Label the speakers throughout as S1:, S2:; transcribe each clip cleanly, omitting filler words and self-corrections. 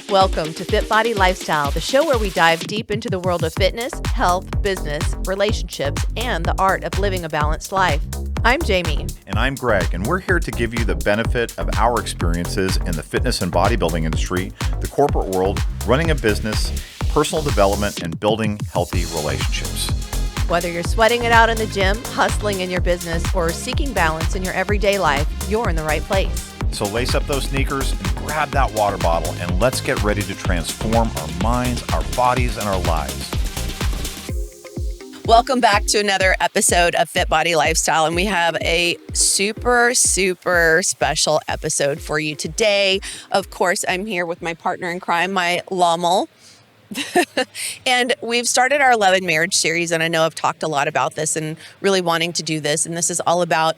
S1: Welcome to FitBody Lifestyle, the show where we dive deep into the world of fitness, health, business, relationships, and the art of living a balanced life. I'm Jami.
S2: And I'm Greg, and we're here to give you the benefit of our experiences in the fitness and bodybuilding industry, the corporate world, running a business, personal development, and building healthy relationships.
S1: Whether you're sweating it out in the gym, hustling in your business, or seeking balance in your everyday life, you're in the right place.
S2: So lace up those sneakers and grab that water bottle, and let's get ready to transform our minds, our bodies, and our lives.
S1: Welcome back to another episode of FitBody Lifestyle, and we have a super special episode for you today. Of course, I'm here with my partner in crime, my Lommel. And we've started our Love and Marriage series, and I know I've talked a lot about this and really wanting to do this, and this is all about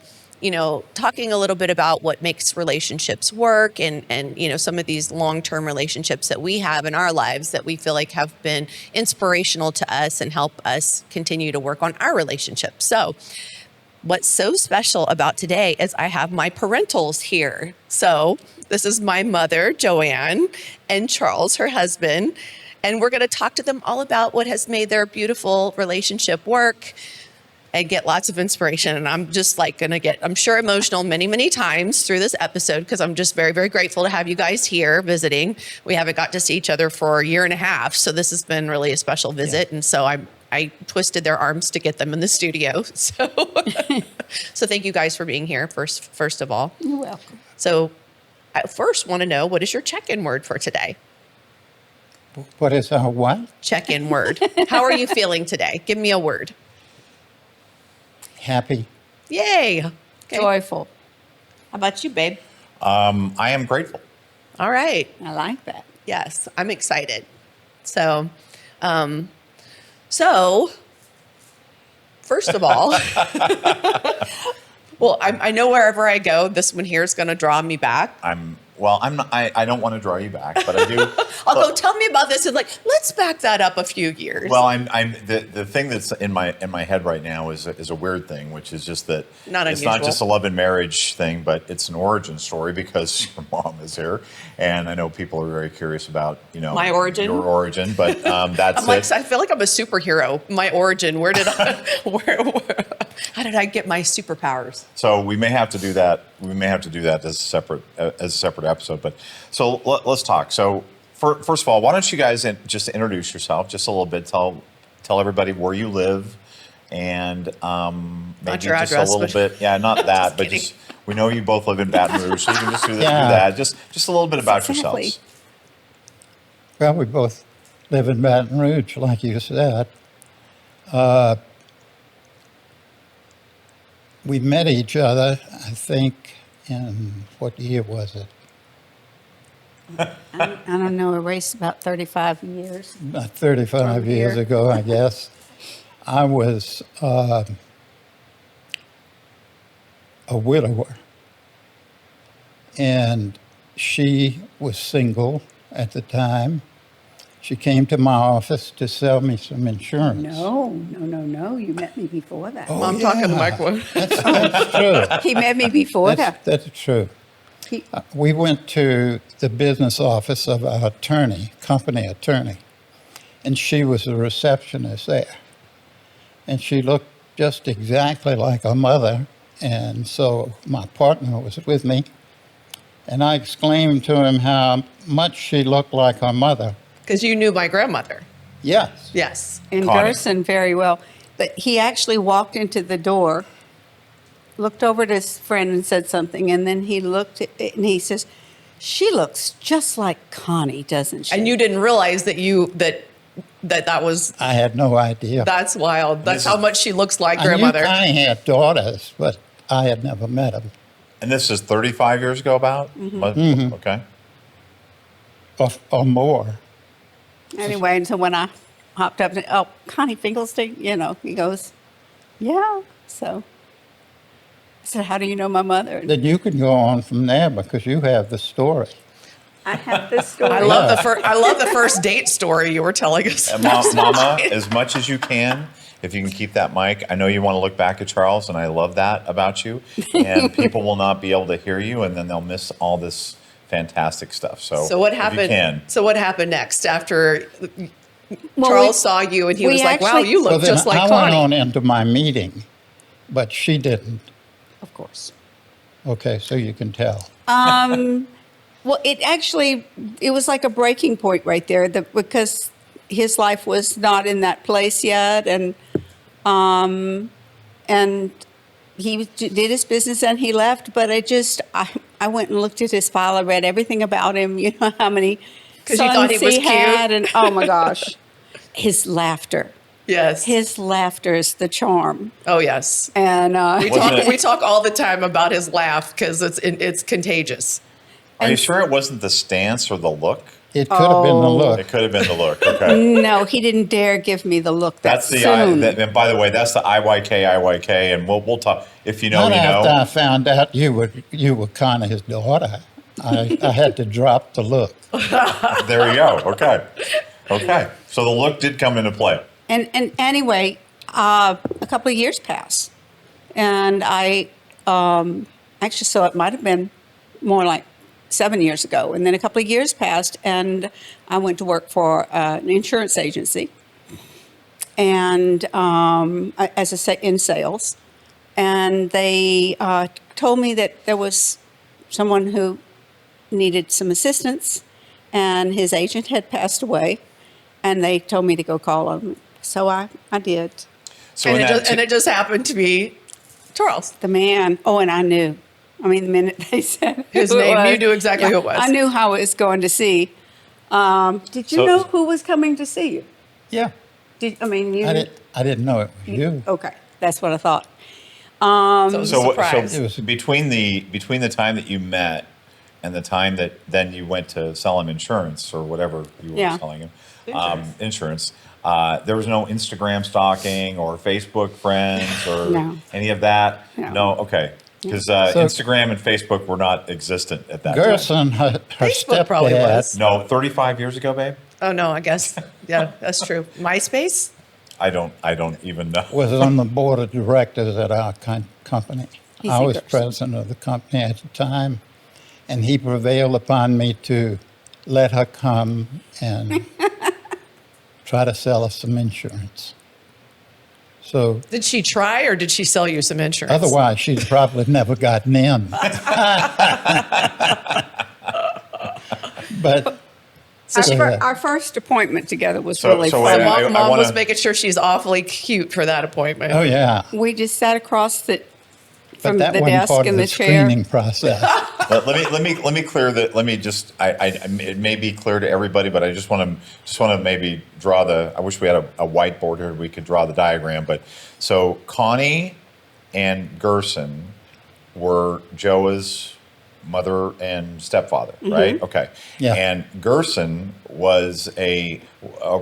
S1: talking a little bit about what makes relationships work and some of these long-term relationships that we have in our lives that we feel like have been inspirational to us and help us continue to work on our relationships. So what's so special about today is I have my parentals here. So this is my mother, Joanne, and Charles, her husband, and we're going to talk to them all about what has made their beautiful relationship work and get lots of inspiration. And I'm just going to get, I'm sure, emotional many times through this episode because I'm just very grateful to have you guys here visiting. We haven't got to see each other for a year and a half. So this has been really a special visit. Yeah. And so I twisted their arms to get them in the studio. So, so thank you guys for being here first of all.
S3: You're welcome.
S1: So I first want to know, what is your check-in word for today?
S3: What is our what?
S1: Check-in word. How are you feeling today? Give me a word.
S3: Happy.
S1: Yay. Okay.
S4: Joyful.
S1: How about you, babe?
S2: I am grateful.
S1: All right.
S4: I like that.
S1: Yes, I'm excited. So first of all, well, I know wherever I go, this one here is going to draw me back.
S2: I don't want to draw you back, but I do.
S1: Although, tell me about this, and let's back that up a few years.
S2: Well, the thing that's in my head right now is a weird thing, which is just that it's not just a love and marriage thing, but it's an origin story because your mom is here, and I know people are very curious about
S1: my origin,
S2: your origin, but that's it.
S1: I feel like I'm a superhero. My origin. Where did how did I get my superpowers?
S2: So we may have to do that. We may have to do that as a separate episode. But so let's talk. So first of all, why don't you guys just introduce yourself just a little bit? Tell everybody where you live, and maybe
S1: not your
S2: just
S1: address,
S2: a little bit. Yeah, not that, but just we know you both live in Baton Rouge, so you can just do that. Just a little bit about yourselves.
S3: Well, we both live in Baton Rouge, like you said. We met each other, I think, in what year was it?
S4: I don't know, a race about 35 years.
S3: About 35 years ago, I guess. I was a widower, and she was single at the time. She came to my office to sell me some insurance.
S4: No. You met me before that.
S1: I'm talking to the microphone.
S3: That's true.
S4: He met me before that.
S3: That's true. We went to the business office of our company attorney, and she was a receptionist there. And she looked just exactly like her mother, and so my partner was with me, and I exclaimed to him how much she looked like her mother.
S1: Because you knew my grandmother.
S3: Yes.
S4: In person very well. But he actually walked into the door, looked over at his friend and said something, and then he looked at it and he says, "She looks just like Connie, doesn't she?"
S1: And you didn't realize that that was...
S3: I had no idea.
S1: That's wild. That's how much she looks like grandmother.
S3: I had daughters, but I had never met them.
S2: And this is 35 years ago about?
S3: Mm-hmm.
S2: Okay.
S3: Or more.
S4: Anyway, and so when I hopped up, and, Connie Finkelstein, he goes, "Yeah." So I said, "How do you know my mother?"
S3: Then you can go on from there because you have the story.
S4: I have this story.
S1: I love the first date story you were telling us.
S2: And Mama, as much as you can, if you can keep that mic. I know you want to look back at Charles, and I love that about you. And people will not be able to hear you, and then they'll miss all this fantastic stuff.
S1: So what
S2: if you
S1: happened?
S2: can.
S1: So what happened next after
S4: Well,
S1: Charles saw you and he
S4: we
S1: was like, "Wow,
S4: actually-
S1: you
S3: Well,
S1: look
S3: then
S1: just like
S3: I
S1: Connie."
S3: went on into my meeting, but she didn't.
S4: Of course.
S3: Okay, so you can tell.
S4: Well, it was like a breaking point right there, because his life was not in that place yet, and he did his business and he left. But I went and looked at his file. I read everything about him. You know how many
S1: 'Cause you thought he
S4: sons
S1: was
S4: he
S1: cute?
S4: had, and oh my gosh, his laughter.
S1: Yes.
S4: His laughter is the charm,
S1: Oh yes.
S4: and
S1: We talk all the time about his laugh because it's contagious.
S2: Are you sure it wasn't the stance or the look?
S3: It could have been the look.
S2: It could have been the look. Okay.
S4: no, he didn't dare give me the look that
S2: That's the
S4: soon.
S2: and by the way, that's the IYK, and we'll talk. If you know,
S3: Not
S2: you
S3: after I
S2: know.
S3: found out you were kind of his daughter. I had to drop the look.
S2: There you go. Okay. So the look did come into play.
S4: And anyway, a couple of years passed, and I actually, so it might have been more like 7 years ago. And then a couple of years passed, and I went to work for an insurance agency, and in sales, and they told me that there was someone who needed some assistance, and his agent had passed away, and they told me to go call him. So I did.
S2: So
S1: And
S2: in that
S1: it just happened to be Charles.
S4: The man. Oh, and I knew. I mean, the minute they said
S1: His
S4: who it
S1: name,
S4: was,
S1: you knew exactly who it was.
S4: I knew how I was going to see. Did you
S2: So-
S4: know who was coming to see you?
S3: Yeah,
S4: You?
S3: I didn't know it was you.
S4: Okay, that's what I thought.
S1: So it was a
S2: so
S1: surprise.
S3: It was-
S2: between the time that you met and the time that then you went to sell him insurance or whatever you were
S4: Yeah.
S2: selling him insurance, there was no Instagram stalking or Facebook friends or
S4: No.
S2: any of that.
S4: No.
S2: Okay, because
S3: So-
S2: Instagram and Facebook were not existent at that time.
S3: Gerson, her
S1: Facebook probably
S3: stepdad,
S1: was.
S2: No, 35 years ago, babe.
S1: Oh no, I guess yeah, that's true. MySpace.
S2: I don't even know.
S3: was on the board of directors at our company.
S4: He's
S3: I was
S4: Gerson.
S3: president of the company at the time, and he prevailed upon me to let her come and try to sell us some insurance. So
S1: Did she try or did she sell you some insurance?
S3: otherwise, she'd probably never gotten in. But
S4: Our first appointment together was
S2: So-
S4: really
S2: so
S4: fun.
S2: wait,
S1: Mom,
S2: I
S1: Mom was
S2: wanna-
S1: making sure she's awfully cute for that appointment.
S3: oh yeah,
S4: We just sat across
S3: but
S4: from
S3: that
S4: the
S3: wasn't
S4: desk
S3: part of
S4: and
S3: the
S4: the chair.
S2: Let
S3: screening process.
S2: me clear that. Let me just. It may be clear to everybody, but I just want to maybe draw the. I wish we had a whiteboard here. We could draw the diagram. But so Connie and Gerson were Joa's mother and stepfather, right? Okay.
S3: Yeah.
S2: And Gerson was a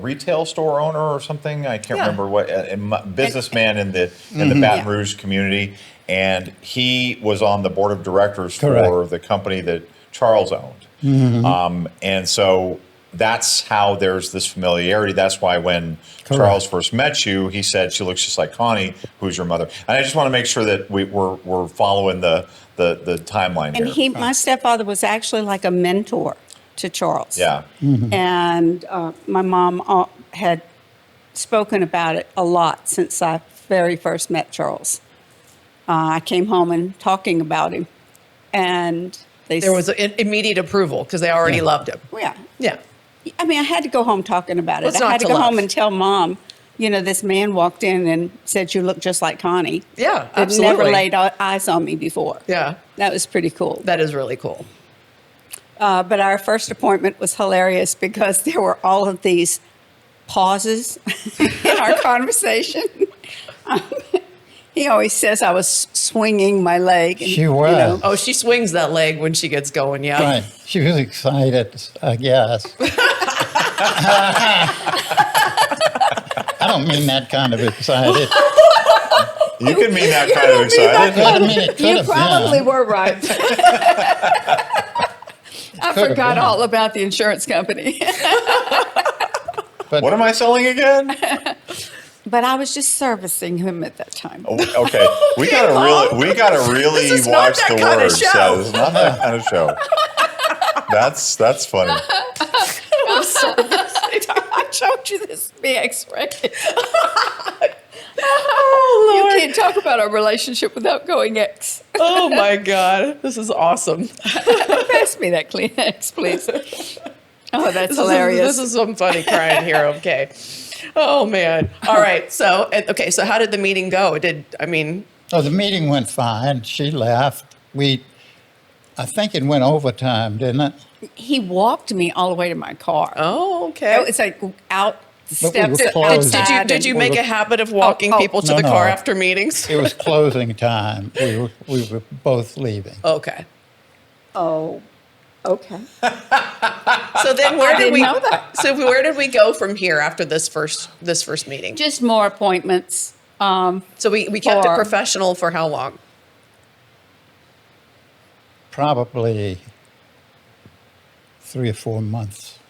S2: retail store owner or something. I can't
S1: Yeah.
S2: remember what. A businessman in the Baton
S4: Yeah.
S2: Rouge community, and he was on the board of directors for
S3: Correct.
S2: the company that Charles owned. And so that's how there's this familiarity. That's why when
S3: Correct.
S2: Charles first met you, he said she looks just like Connie, who's your mother. And I just want to make sure that we're following the timeline
S4: And
S2: here.
S4: my stepfather was actually like a mentor to Charles.
S2: Yeah.
S4: And my mom had spoken about it a lot since I very first met Charles. I came home and talking about him, and
S1: There was immediate approval because they already loved him.
S4: yeah.
S1: Yeah.
S4: I mean, I had to go home talking about it.
S1: What's
S4: I
S1: not
S4: had to
S1: to
S4: go
S1: love?
S4: home and tell Mom, this man walked in and said you look just like Connie.
S1: Yeah,
S4: Had
S1: absolutely.
S4: never laid eyes on me before.
S1: Yeah.
S4: That was pretty cool.
S1: That is really cool.
S4: But our first appointment was hilarious because there were all of these pauses in our conversation. He always says I was swinging my leg. And,
S3: She was.
S1: Oh, she swings that leg when she gets going. Yeah.
S3: Right. She was excited, I guess. I don't mean that kind of excited.
S2: You can mean that kind of excited.
S3: I mean, it could
S4: You
S3: have
S4: probably
S3: been.
S4: were right. I
S3: Could have
S4: forgot
S3: been.
S4: all about the insurance company.
S3: But
S2: What am I selling again?
S4: But I was just servicing him at that time.
S2: Oh, okay, we gotta really
S1: This is not
S2: watch
S1: that
S2: the
S1: kind of
S2: words.
S1: show.
S2: It's not that kind of show. That's funny.
S4: I'm sorry. I showed you this X-ray. You can't talk about our relationship without going X.
S1: Oh my God, this is awesome.
S4: Pass me that Kleenex, please. Oh, that's hilarious.
S1: This is some funny crying here. Okay. Oh man. All right. So so how did the meeting go?
S3: Oh, the meeting went fine. She left. I think it went overtime, didn't it?
S4: He walked me all the way to my car.
S1: Oh, okay.
S4: It's like out the
S3: But we were
S4: steps.
S3: closed.
S4: outside
S1: Did you
S4: and-
S1: make a habit of walking
S4: oh,
S1: people to
S3: no,
S1: the
S3: no.
S1: car after meetings?
S3: It was closing time. We were both leaving.
S1: Okay.
S4: Oh, okay.
S1: So then where did
S4: didn't
S1: we
S4: know that.
S1: So where did we go from here after this first meeting?
S4: Just more appointments.
S1: So we kept it
S4: Or-
S1: professional for how long?
S3: Probably 3 or 4 months.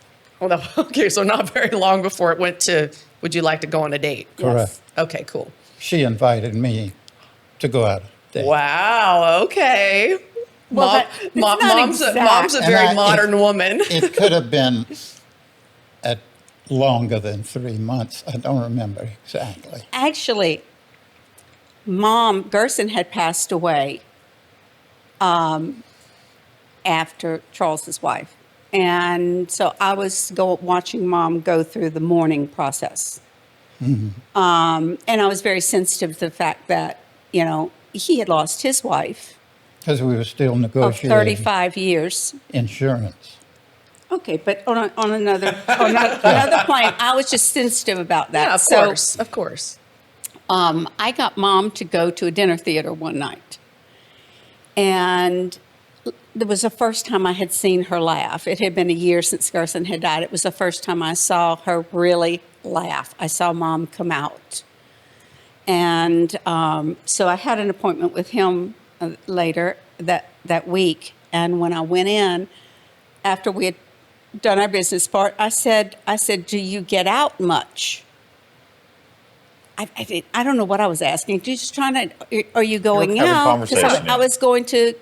S1: Well, no, okay, so not very long before it went to, would you like to go on a date?
S3: Correct.
S1: Okay, cool.
S3: She invited me to go out. Date.
S1: Wow, okay.
S4: Well, that's not
S1: mom's
S4: exact.
S1: a
S3: And
S1: very
S3: I-
S1: modern woman.
S3: It could have been at longer than 3 months. I don't remember exactly.
S4: Actually, Gerson had passed away after Charles's wife. And so I was watching Mom go through the mourning process. And I was very sensitive to the fact that, he had lost his wife
S3: Because we were still
S4: of
S3: negotiating
S4: 35 years.
S3: insurance.
S4: Okay, but on another plane, I was just sensitive about that.
S1: Yeah, of course.
S4: I got Mom to go to a dinner theater one night. And it was the first time I had seen her laugh. It had been a year since Gerson had died. It was the first time I saw her really laugh. I saw Mom come out. And so I had an appointment with him later that week. And when I went in, after we had done our business part, I said, do you get out much? I don't know what I was asking. Just trying to, are you going
S2: having
S4: out?
S2: conversation, yeah.
S4: I was going to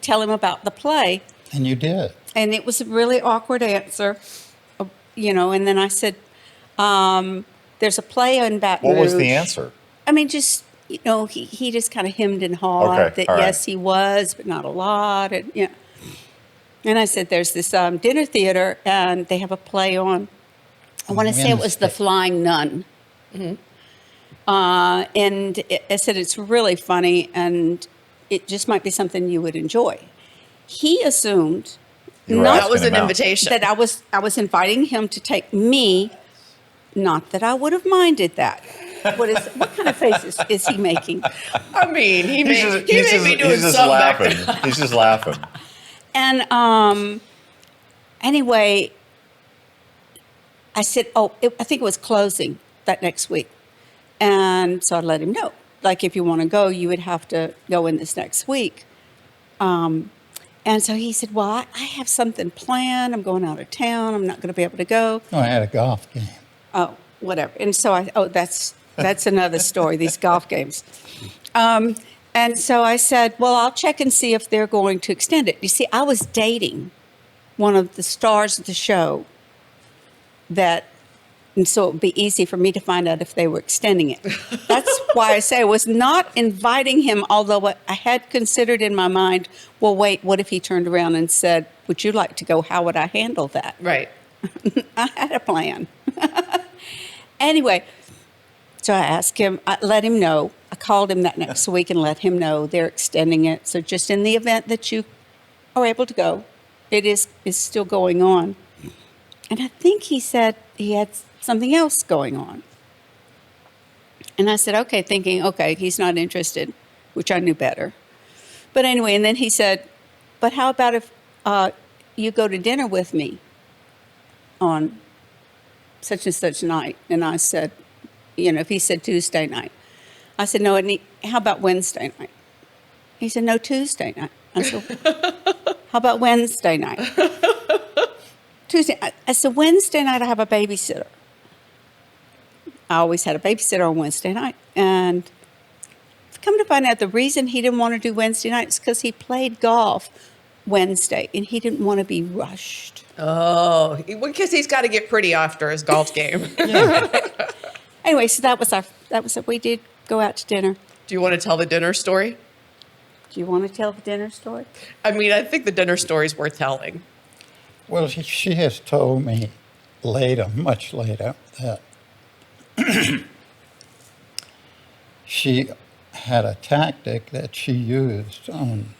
S4: tell him about the play.
S3: And you did.
S4: And it was a really awkward answer, and then I said, there's a play in Baton Rouge.
S2: What was the answer?
S4: I mean, just, he just kind of hemmed and hawed
S2: Okay,
S4: that,
S2: all right.
S4: yes, he was, but not a lot. And, and I said, there's this dinner theater, and they have a play on, I want to say it was The
S3: Wednesday.
S4: Flying Nun. And I said, it's really funny, and it just might be something you would enjoy. He assumed
S2: You were
S4: not
S1: That was
S2: asking
S1: an
S2: him out.
S1: invitation.
S4: that I was inviting him to take me, not that I would have minded that. What kind of faces is he making?
S1: I mean, he made me doing
S2: he's just
S1: something
S2: laughing.
S1: back there.
S2: He's just laughing.
S4: And anyway, I said, I think it was closing that next week. And so I let him know, like, if you want to go, you would have to go in this next week. And so he said, well, I have something planned. I'm going out of town. I'm not going to be able to go.
S3: Oh, I had a golf game.
S4: Oh, whatever. And so that's another story, these golf games. And so I said, well, I'll check and see if they're going to extend it. You see, I was dating one of the stars of the show and so it would be easy for me to find out if they were extending it. That's why I say I was not inviting him, although I had considered in my mind, well, wait, what if he turned around and said, would you like to go? How would I handle that?
S1: Right.
S4: I had a plan. Anyway, so I asked him, I let him know. I called him that next week and let him know they're extending it. So just in the event that you are able to go, it is still going on. And I think he said he had something else going on. And I said, okay, thinking, okay, he's not interested, which I knew better. But anyway, and then he said, but how about if you go to dinner with me on such and such night? And I said, if he said Tuesday night. I said, no, how about Wednesday night? He said, no, Tuesday night. I said, how about Wednesday night? Tuesday. I said, Wednesday night I have a babysitter. I always had a babysitter on Wednesday night. And come to find out, the reason he didn't want to do Wednesday night is because he played golf Wednesday, and he didn't want to be rushed.
S1: Oh, because he's got to get pretty after his golf game.
S4: Anyway, so that was it. We did go out to dinner.
S1: Do you want to tell the dinner story?
S4: Do you want to tell the dinner story?
S1: I mean, I think the dinner story is worth telling.
S3: Well, she has told me later, much later, that she had a tactic that she used on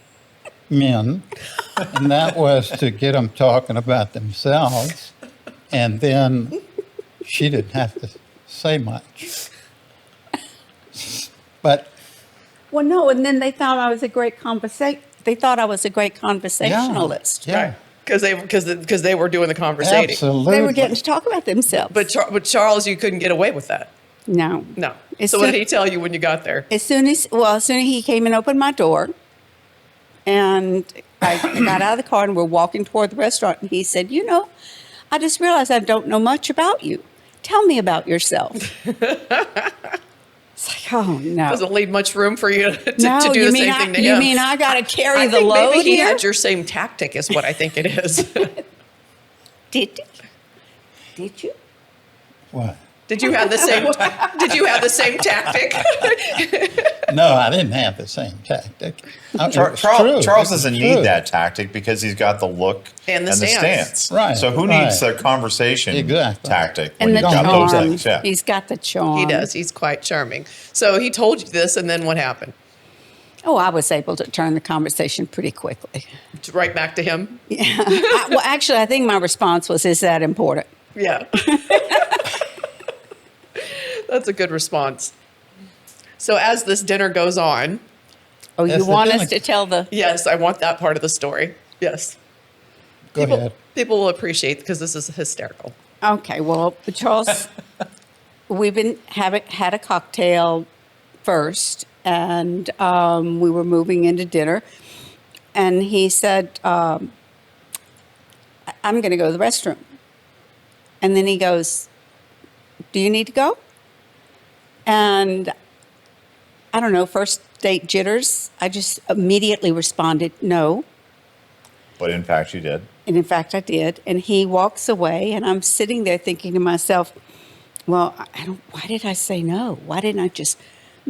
S3: men, and that was to get them talking about themselves, and then she didn't have to say much. But
S4: Well, no, and then they thought I was a great They thought I was a great conversationalist.
S3: yeah,
S1: Because they were doing the conversating.
S3: absolutely.
S4: They were getting to talk about themselves.
S1: But Charles, you couldn't get away with that.
S4: no.
S1: No.
S4: As
S1: So what
S4: soon-
S1: did he tell you when you got there?
S4: As soon as he came and opened my door, and I got out of the car and we're walking toward the restaurant, and he said, I just realized I don't know much about you. Tell me about yourself. It's like, oh, no.
S1: Doesn't leave much room for you to
S4: No,
S1: do
S4: you
S1: the
S4: mean
S1: same
S4: I-
S1: thing to
S4: you
S1: him.
S4: mean I gotta carry
S1: I
S4: the
S1: think
S4: load
S1: maybe he
S4: here?
S1: had your same tactic is what I think it is.
S4: Did you?
S3: What?
S1: Did you have the same tactic?
S3: No, I didn't have the same tactic. It's true.
S2: Charles
S3: It's
S2: doesn't
S3: true.
S2: need that tactic because he's got the look
S1: And the stance.
S3: Right,
S2: So who
S3: right.
S2: needs the conversation
S3: Exactly.
S2: tactic
S4: And
S2: when
S4: the
S2: you've got those
S4: charm.
S2: things? Yeah.
S4: He's got the charm.
S1: He does. He's quite charming. So he told you this, and then what happened?
S4: Oh, I was able to turn the conversation pretty quickly.
S1: Right back to him?
S4: Well, actually, I think my response was, "Is that important?"
S1: Yeah. That's a good response. So as this dinner goes on,
S4: Oh, you
S3: That's the
S4: want
S3: thing.
S4: us to tell the?
S1: yes, I want that part of the story. Yes.
S3: Go ahead.
S1: People will appreciate because this is hysterical.
S4: Okay, well, Charles, we've been had a cocktail first, and we were moving into dinner, and he said, "I'm going to go to the restroom," and then he goes, "Do you need to go?" And I don't know, first date jitters. I just immediately responded, "No."
S2: But in fact, you did.
S4: And in fact, I did. And he walks away, and I'm sitting there thinking to myself, well, why did I say no? Why didn't I just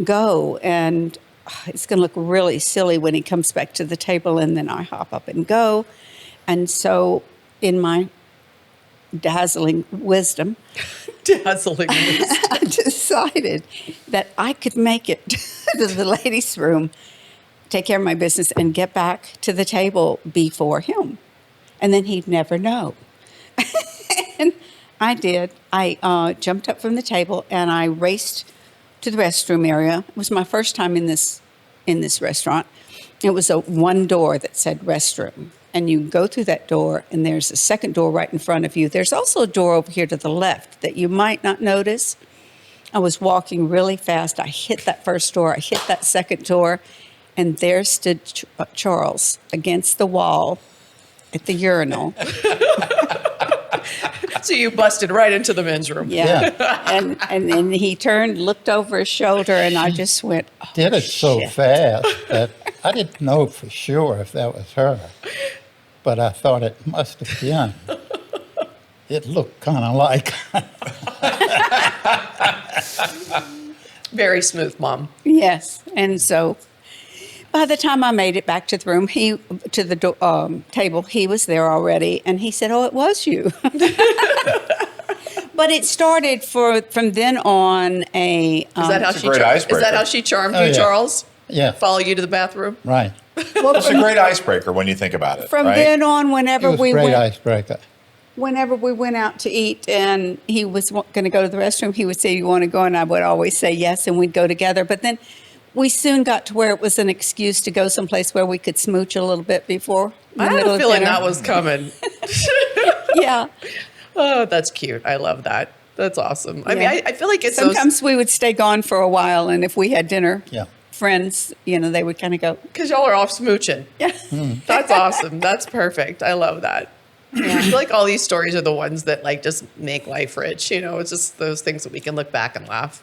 S4: go? And it's going to look really silly when he comes back to the table, and then I hop up and go. And so in my dazzling wisdom,
S1: Dazzling.
S4: I decided that I could make it to the ladies' room, take care of my business, and get back to the table before him. And then he'd never know. And I did. I jumped up from the table and I raced to the restroom area. It was my first time in this restaurant. It was a one door that said restroom. And you go through that door, and there's a second door right in front of you. There's also a door over here to the left that you might not notice. I was walking really fast. I hit that first door. I hit that second door. And there stood Charles against the wall at the urinal.
S1: So you busted right into the men's room.
S4: Yeah. And then he turned, looked over his shoulder, and I just went, oh,
S3: Did it so
S4: shit.
S3: fast that I didn't know for sure if that was her, but I thought it must have been. It looked kind of like.
S1: Very smooth, Mom.
S4: Yes. And so by the time I made it back to the room, to the table, he was there already, and he said, "Oh, it was you." But it started from then on a.
S1: Is that how
S2: It's a great icebreaker.
S1: Is that how she charmed
S3: Oh,
S1: you,
S3: yeah.
S1: Charles?
S3: Yeah,
S1: Follow you to the bathroom?
S3: right.
S2: It's a great icebreaker when you think about it.
S4: From
S2: right?
S4: then on,
S3: It
S4: whenever
S3: was a
S4: we
S3: great
S4: went,
S3: icebreaker.
S4: whenever we went out to eat, and he was going to go to the restroom, he would say, "You want to go?" And I would always say yes, and we'd go together. But then we soon got to where it was an excuse to go someplace where we could smooch a little bit before the
S1: I had
S4: middle
S1: a
S4: of
S1: feeling
S4: dinner.
S1: that was coming.
S4: Yeah.
S1: Oh, that's cute. I love that. That's awesome. I mean,
S4: Yeah.
S1: I feel like it's
S4: Sometimes we would stay gone for a while, and if we had dinner,
S3: Yeah.
S4: friends, they would kind of go,
S1: because y'all are off smooching.
S4: yeah.
S1: That's awesome. That's perfect. I love that. I feel like all these stories are the ones that like just make life rich. It's just those things that we can look back and laugh.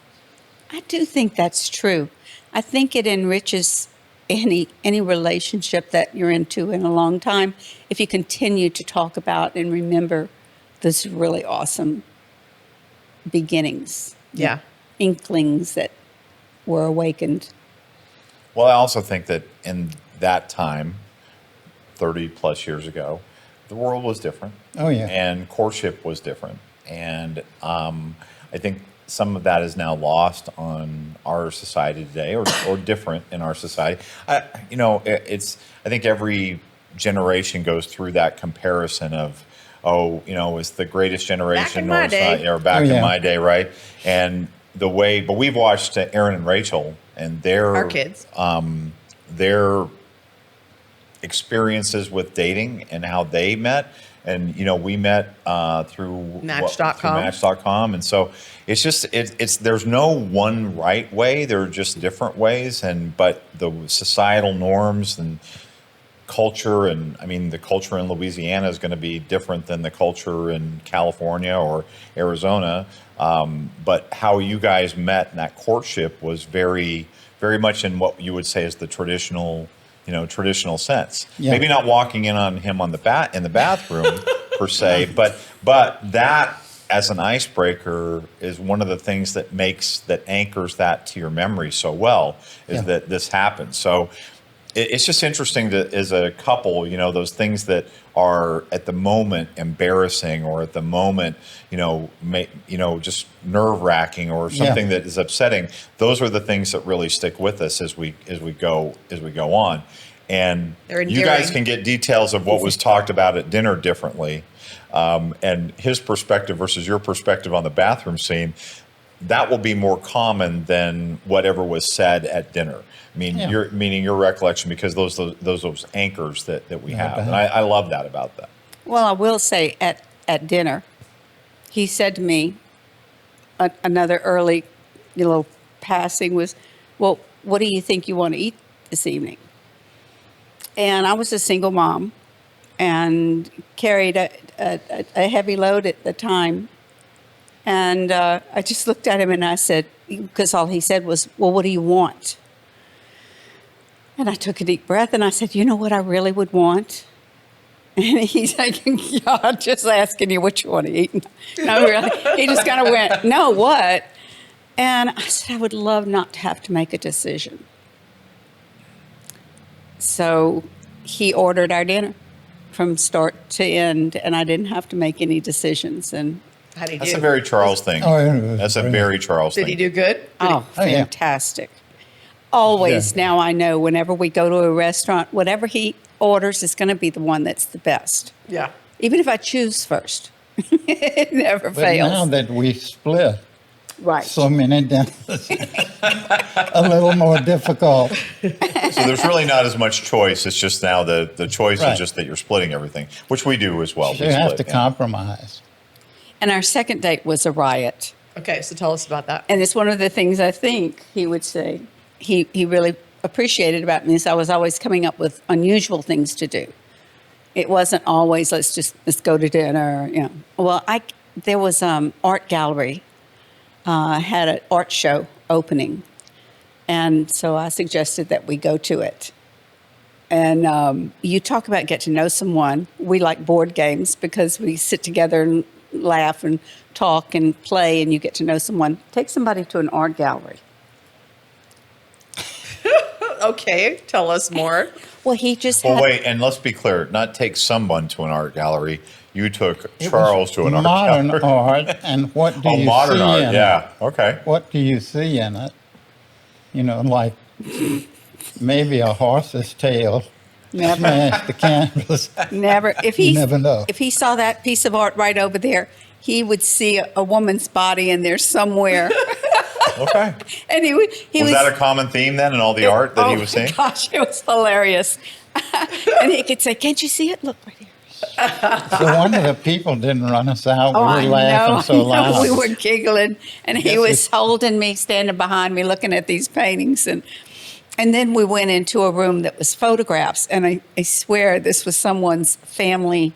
S4: I do think that's true. I think it enriches any relationship that you're into in a long time, if you continue to talk about and remember those really awesome beginnings,
S1: Yeah.
S4: inklings that were awakened.
S2: Well, I also think that in that time, 30 plus years ago, the world was different.
S3: Oh, yeah.
S2: And courtship was different. And I think some of that is now lost on our society today, or different in our society. I think every generation goes through that comparison of, it's the greatest generation,
S1: my day.
S2: or back
S3: Oh, yeah.
S2: in my day, right? And but we've watched Aaron and Rachel and
S1: Our kids.
S2: their experiences with dating and how they met. And, we met through
S1: Match.com.
S2: through Match.com. And so it's just, there's no one right way. There are just different ways. But the societal norms and culture, and I mean, the culture in Louisiana is going to be different than the culture in California or Arizona. But how you guys met in that courtship was very, very much in what you would say is the traditional sense.
S3: Yeah.
S2: Maybe not walking in on him in the bathroom per se, but that as an icebreaker is one of the things that anchors that to your memory so well, is
S3: Yeah.
S2: that this happened. So it's just interesting as a couple, those things that are at the moment embarrassing, or at the moment, just nerve wracking, or something that is upsetting. Those are the things that really stick with us as we go on. And
S1: They're
S2: you guys
S1: endearing.
S2: can get details of what was talked about at dinner differently, and his perspective versus your perspective on the bathroom scene. That will be more common than whatever was said at dinner. I mean,
S3: Yeah.
S2: your recollection, because those anchors that we have, and
S3: doubt.
S2: I love that about that.
S4: Well, I will say at dinner, he said to me, another early little passing was, well, what do you think you want to eat this evening? And I was a single mom and carried a heavy load at the time. And I just looked at him and I said, because all he said was, well, what do you want? And I took a deep breath and I said, you know what I really would want? And he's like, God, just asking you what you want to eat. No, really. He just kind of went, no, what? And I said, I would love not to have to make a decision. So he ordered our dinner from start to end, and I didn't have to make any decisions. And
S1: How do you
S2: That's
S1: do?
S2: a very Charles thing.
S3: Oh, it was
S2: That's a
S3: brilliant.
S2: very Charles
S1: Did
S2: thing.
S1: he do good?
S4: oh,
S3: Oh, yeah.
S4: fantastic. Always
S3: Yeah.
S4: now I know whenever we go to a restaurant, whatever he orders is going to be the one that's the best.
S1: Yeah.
S4: Even if I choose first. It never
S3: But
S4: fails.
S3: now that we split
S4: Right.
S3: so many dinners, a little more difficult.
S2: So there's really not as much choice. It's just now the choice
S3: Right.
S2: is just that you're splitting everything, which we do as well.
S3: You
S2: We
S3: have
S2: split,
S3: to
S2: yeah.
S3: compromise.
S4: And our second date was a riot.
S1: Okay, so tell us about that.
S4: And it's one of the things I think he would say he really appreciated about me is I was always coming up with unusual things to do. It wasn't always let's go to dinner. Well, there was art gallery had an art show opening, and so I suggested that we go to it. And you talk about get to know someone. We like board games because we sit together and laugh and talk and play, and you get to know someone. Take somebody to an art gallery.
S1: Okay, tell us more.
S4: Well, he just
S2: Well,
S4: had.
S2: wait, and let's be clear. Not take someone to an art gallery. You took
S3: It
S2: Charles
S3: was
S2: to an art
S3: modern
S2: gallery.
S3: art, and what do
S2: Oh,
S3: you
S2: modern
S3: see
S2: art.
S3: in
S2: Yeah.
S3: it?
S2: Okay.
S3: What do you see in it? Like maybe a horse's tail
S4: Never,
S3: smashed the canvas.
S4: never. If
S3: You
S4: he
S3: never know.
S4: If he saw that piece of art right over there, he would see a woman's body in there somewhere.
S2: Okay.
S4: And he
S2: Was that a common theme then in all the art that he was seeing?
S4: Gosh, it was hilarious. And he could say, "Can't you see it? Look right here."
S3: So one of the people didn't run us out.
S4: Oh,
S3: We were laughing so loud.
S4: We were giggling, and he
S3: Yes,
S4: was holding me, standing behind me, looking at these paintings, and then we went into a room that was photographs, and I swear this was someone's family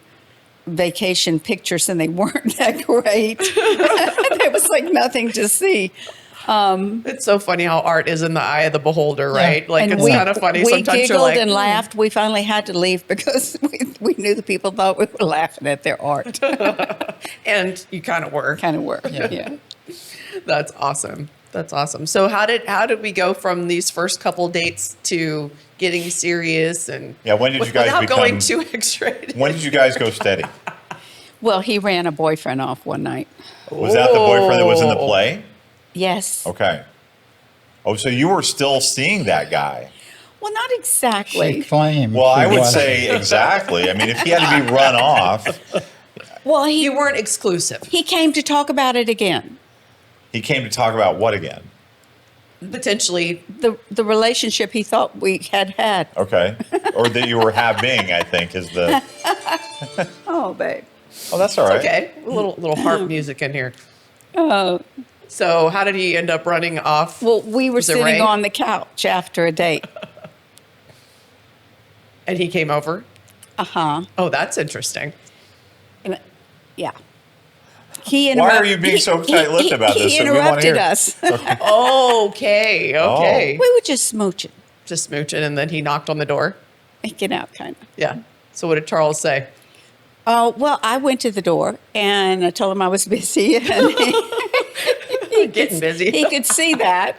S4: vacation pictures, and they weren't that great. There was like nothing to see.
S1: It's so funny how art is in the eye of the beholder, right?
S3: Yeah.
S1: Like
S4: And
S1: it's
S4: we-
S1: kind of funny.
S4: We
S1: Sometimes you're
S4: giggled
S1: like,
S4: and laughed. We finally had to leave because we knew the people thought we were laughing at their art.
S1: and you kind of were.
S4: Kind of were. Yeah.
S1: That's awesome. That's awesome. So how did we go from these first couple dates to getting serious and
S2: Yeah, when did you guys
S1: without going
S2: become-
S1: too X-rated?
S2: When did you guys go steady?
S4: Well, he ran a boyfriend off one night.
S2: Was that the boyfriend that was in the
S1: Oh.
S2: play?
S4: Yes.
S2: Okay. Oh, so you were still seeing that guy?
S4: Well, not
S3: She
S4: exactly.
S3: claimed.
S2: Well,
S3: she
S2: I would
S3: was.
S2: say exactly. I mean, if he had to be run off,
S4: Well,
S1: You weren't exclusive.
S4: he came to talk about it again.
S2: he came to talk about what again?
S1: Potentially,
S4: The relationship he thought we had.
S2: Okay. Or that you were having, I think, is the.
S4: Oh, babe.
S2: Oh, that's all right.
S1: okay, a little harp music in here. So how did he end up running off?
S4: Well, we were
S1: Was it
S4: sitting
S1: Ray?
S4: on the couch after a date.
S1: And he came over.
S4: Uh-huh.
S1: Oh, that's interesting.
S4: And, yeah. He
S2: Why are you being so tight-lipped about this?
S4: He
S2: So we wanna
S4: interrupted
S2: hear.
S4: us.
S1: Okay, okay.
S4: We were just smooching,
S1: Just smooching, and then he knocked on the door.
S4: making out, kind of.
S1: Yeah. So what did Charles say?
S4: Oh, well, I went to the door and I told him I was busy, and
S1: Getting busy.
S4: he could see that,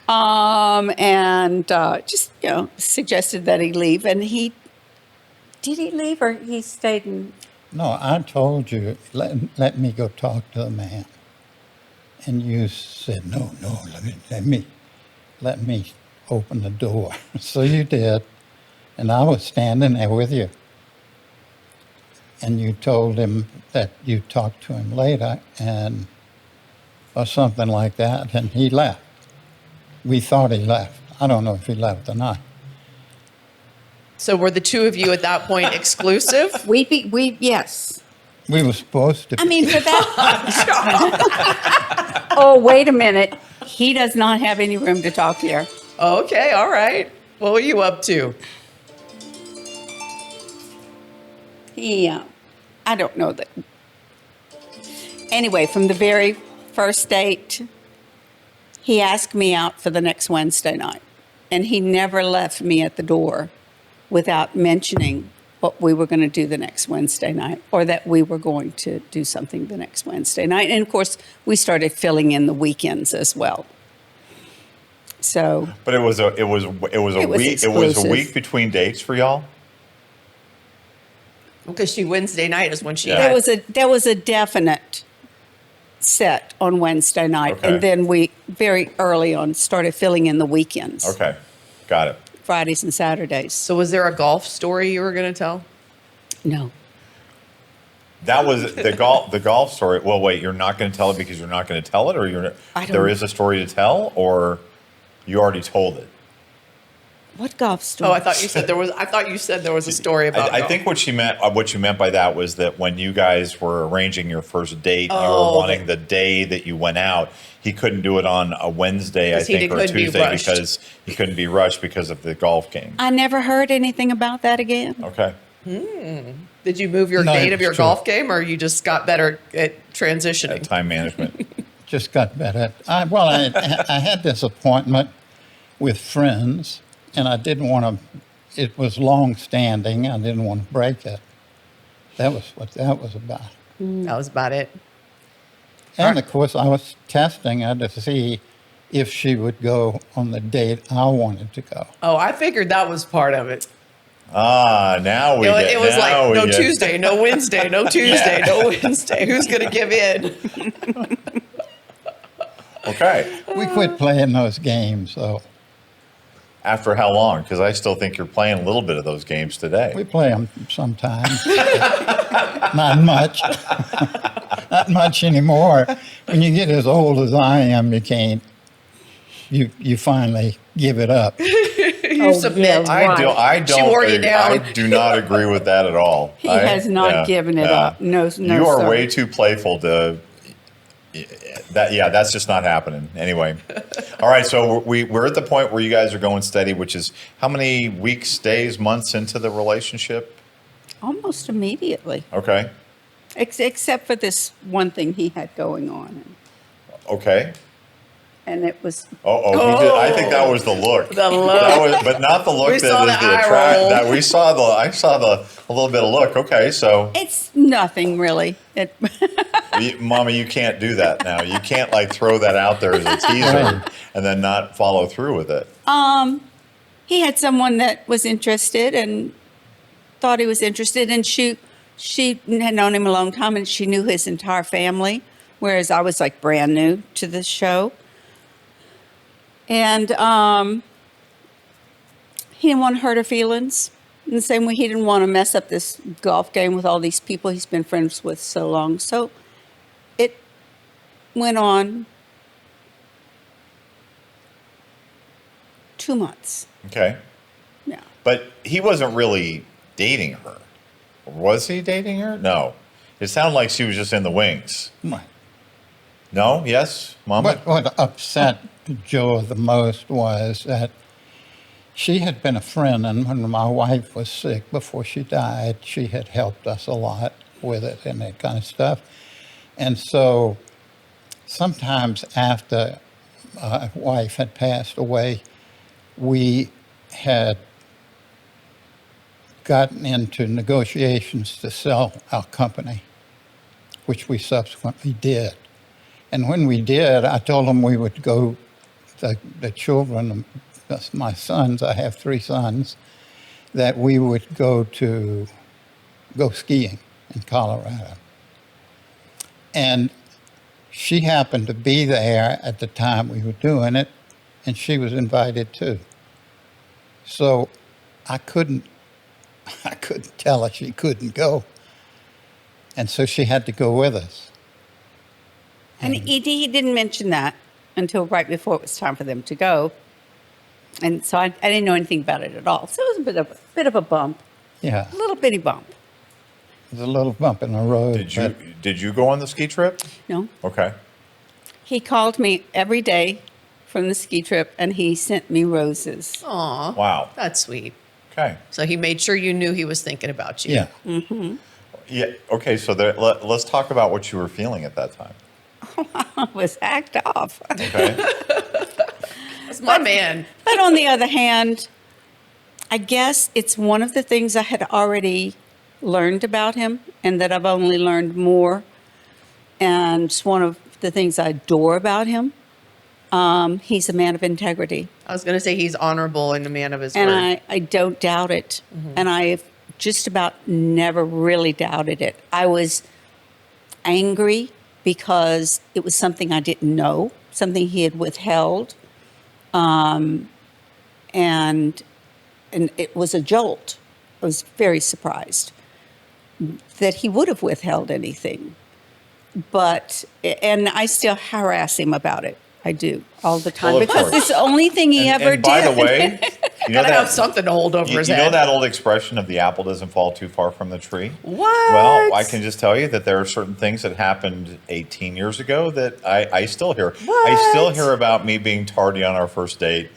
S4: and just suggested that he leave. And did he leave or he stayed?
S3: No, I told you, let me go talk to the man. And you said, no, let me open the door. So you did. And I was standing there with you. And you told him that you talked to him later or something like that, and he left. We thought he left. I don't know if he left or not.
S1: So were the two of you at that point exclusive?
S4: Yes.
S3: We were supposed to be.
S4: I mean, for that. Oh, wait a minute. He does not have any room to talk here.
S1: Okay, all right. What were you up to?
S4: I don't know that. Anyway, from the very first date, he asked me out for the next Wednesday night. And he never left me at the door without mentioning what we were going to do the next Wednesday night, or that we were going to do something the next Wednesday night. And of course, we started filling in the weekends as well. So,
S2: But it was a
S4: It was
S2: week. It was a
S4: exclusive.
S2: week between dates for y'all.
S1: Because Wednesday night is when she
S2: Yeah.
S4: there was a definite set on Wednesday night,
S2: Okay.
S4: and then we very early on started filling in the weekends,
S2: Okay, got it.
S4: Fridays and Saturdays.
S1: So was there a golf story you were going to tell?
S4: No,
S2: That was the golf story. Well, wait, you're not going to tell it because you're not going to tell it, or
S4: I don't
S2: there
S4: know.
S2: is a story to tell, or you already told it.
S4: what golf story?
S1: Oh, I thought you said there was. I thought you said there was a story about.
S2: I
S1: golf.
S2: think what you meant by that was that when you guys were arranging your first date, you
S1: Oh,
S2: were wanting the day that you went out. He couldn't do it on a Wednesday, I
S1: 'Cause he
S2: think, or a
S1: couldn't be
S2: Tuesday
S1: rushed.
S2: because he couldn't be rushed because of the golf game.
S4: I never heard anything about that again.
S2: Okay.
S1: Did you move your
S3: No,
S1: date of
S3: it's
S1: your
S3: true.
S1: golf game, or you just got better at transitioning?
S2: Time management.
S3: Just got better. I had this appointment with friends, and I didn't want to. It was long standing. I didn't want to break it. That was what that was about.
S1: That was about it.
S3: And of course, I was testing her to see if she would go on the date I wanted to go.
S1: Oh, I figured that was part of it.
S2: Now we get.
S1: It was
S2: now
S1: like
S2: we
S1: no
S2: get-
S1: Tuesday, no Wednesday, no Tuesday, no Wednesday. Who's going to give in?
S2: Okay.
S3: We quit playing those games, though.
S2: After how long? Because I still think you're playing a little bit of those games today.
S3: We play them sometimes. Not much. Not much anymore. When you get as old as I am, you can't. You finally give it up.
S1: You submit.
S2: I don't.
S1: She wore you
S2: agree-
S1: down.
S2: I do not agree with that at all.
S4: He has not given it up. No,
S2: You are
S4: sir.
S2: way too playful to. That's just not happening. Anyway, all right. So we're at the point where you guys are going steady, which is how many weeks, days, months into the relationship?
S4: Almost immediately,
S2: Okay.
S4: except for this one thing he had going on.
S2: Okay.
S4: and it was
S2: He did. I think that was the look.
S1: The look.
S2: But not the look
S1: We saw
S2: that is
S1: the
S2: the
S1: eye
S2: attract.
S1: roll.
S2: That we saw a little bit of look. Okay, so
S4: it's nothing really.
S2: Mama, you can't do that now. You can't like throw that out there as a teaser and then not follow through with it.
S4: He had someone that was interested and thought he was interested, and she had known him a long time, and she knew his entire family, whereas I was like brand new to this show. And he didn't want to hurt her feelings. In the same way, he didn't want to mess up this golf game with all these people he's been friends with so long. So it went on 2 months.
S2: Okay.
S4: Yeah.
S2: But he wasn't really dating her. Was he dating her? No. It sounded like she was just in the wings.
S3: Right.
S2: No? Yes? Mama?
S3: What upset Joa the most was that she had been a friend, and when my wife was sick before she died, she had helped us a lot with it and that kind of stuff. And so sometimes after my wife had passed away, we had gotten into negotiations to sell our company, which we subsequently did. And when we did, I told them we would go, the children, my sons, I have 3 sons, that we would go skiing in Colorado. And she happened to be there at the time we were doing it, and she was invited too. So I couldn't tell her she couldn't go. And so she had to go with us.
S4: And he didn't mention that until right before it was time for them to go. And so I didn't know anything about it at all. So it was a bit of a bump,
S3: Yeah,
S4: a little bitty bump.
S3: there's a little bump in the road.
S2: Did you go on the ski trip?
S4: No,
S2: Okay.
S4: he called me every day from the ski trip, and he sent me roses.
S1: Aw.
S2: Wow.
S1: That's sweet.
S2: Okay.
S1: So he made sure you knew he was thinking about you.
S3: Yeah.
S2: Yeah. Okay. So let's talk about what you were feeling at that time.
S4: I was hacked off.
S2: Okay.
S1: That's my man.
S4: But on the other hand, I guess it's one of the things I had already learned about him, and that I've only learned more. And it's one of the things I adore about him. He's a man of integrity.
S1: I was going to say he's honorable and a man of his
S4: And
S1: word.
S4: I don't doubt it. And I've just about never really doubted it. I was angry because it was something I didn't know, something he had withheld. And it was a jolt. I was very surprised that he would have withheld anything. And I still harass him about it. I do all the time
S2: Well, of
S4: because
S2: course.
S4: it's the only thing he ever
S2: And by
S4: did.
S2: the way, you know
S1: Gotta have
S2: that
S1: something to hold over his
S2: you know
S1: head.
S2: that old expression of the apple doesn't fall too far from the tree?
S1: What?
S2: Well, I can just tell you that there are certain things that happened 18 years ago that I still hear.
S1: What?
S2: I still hear about me being tardy on our first date.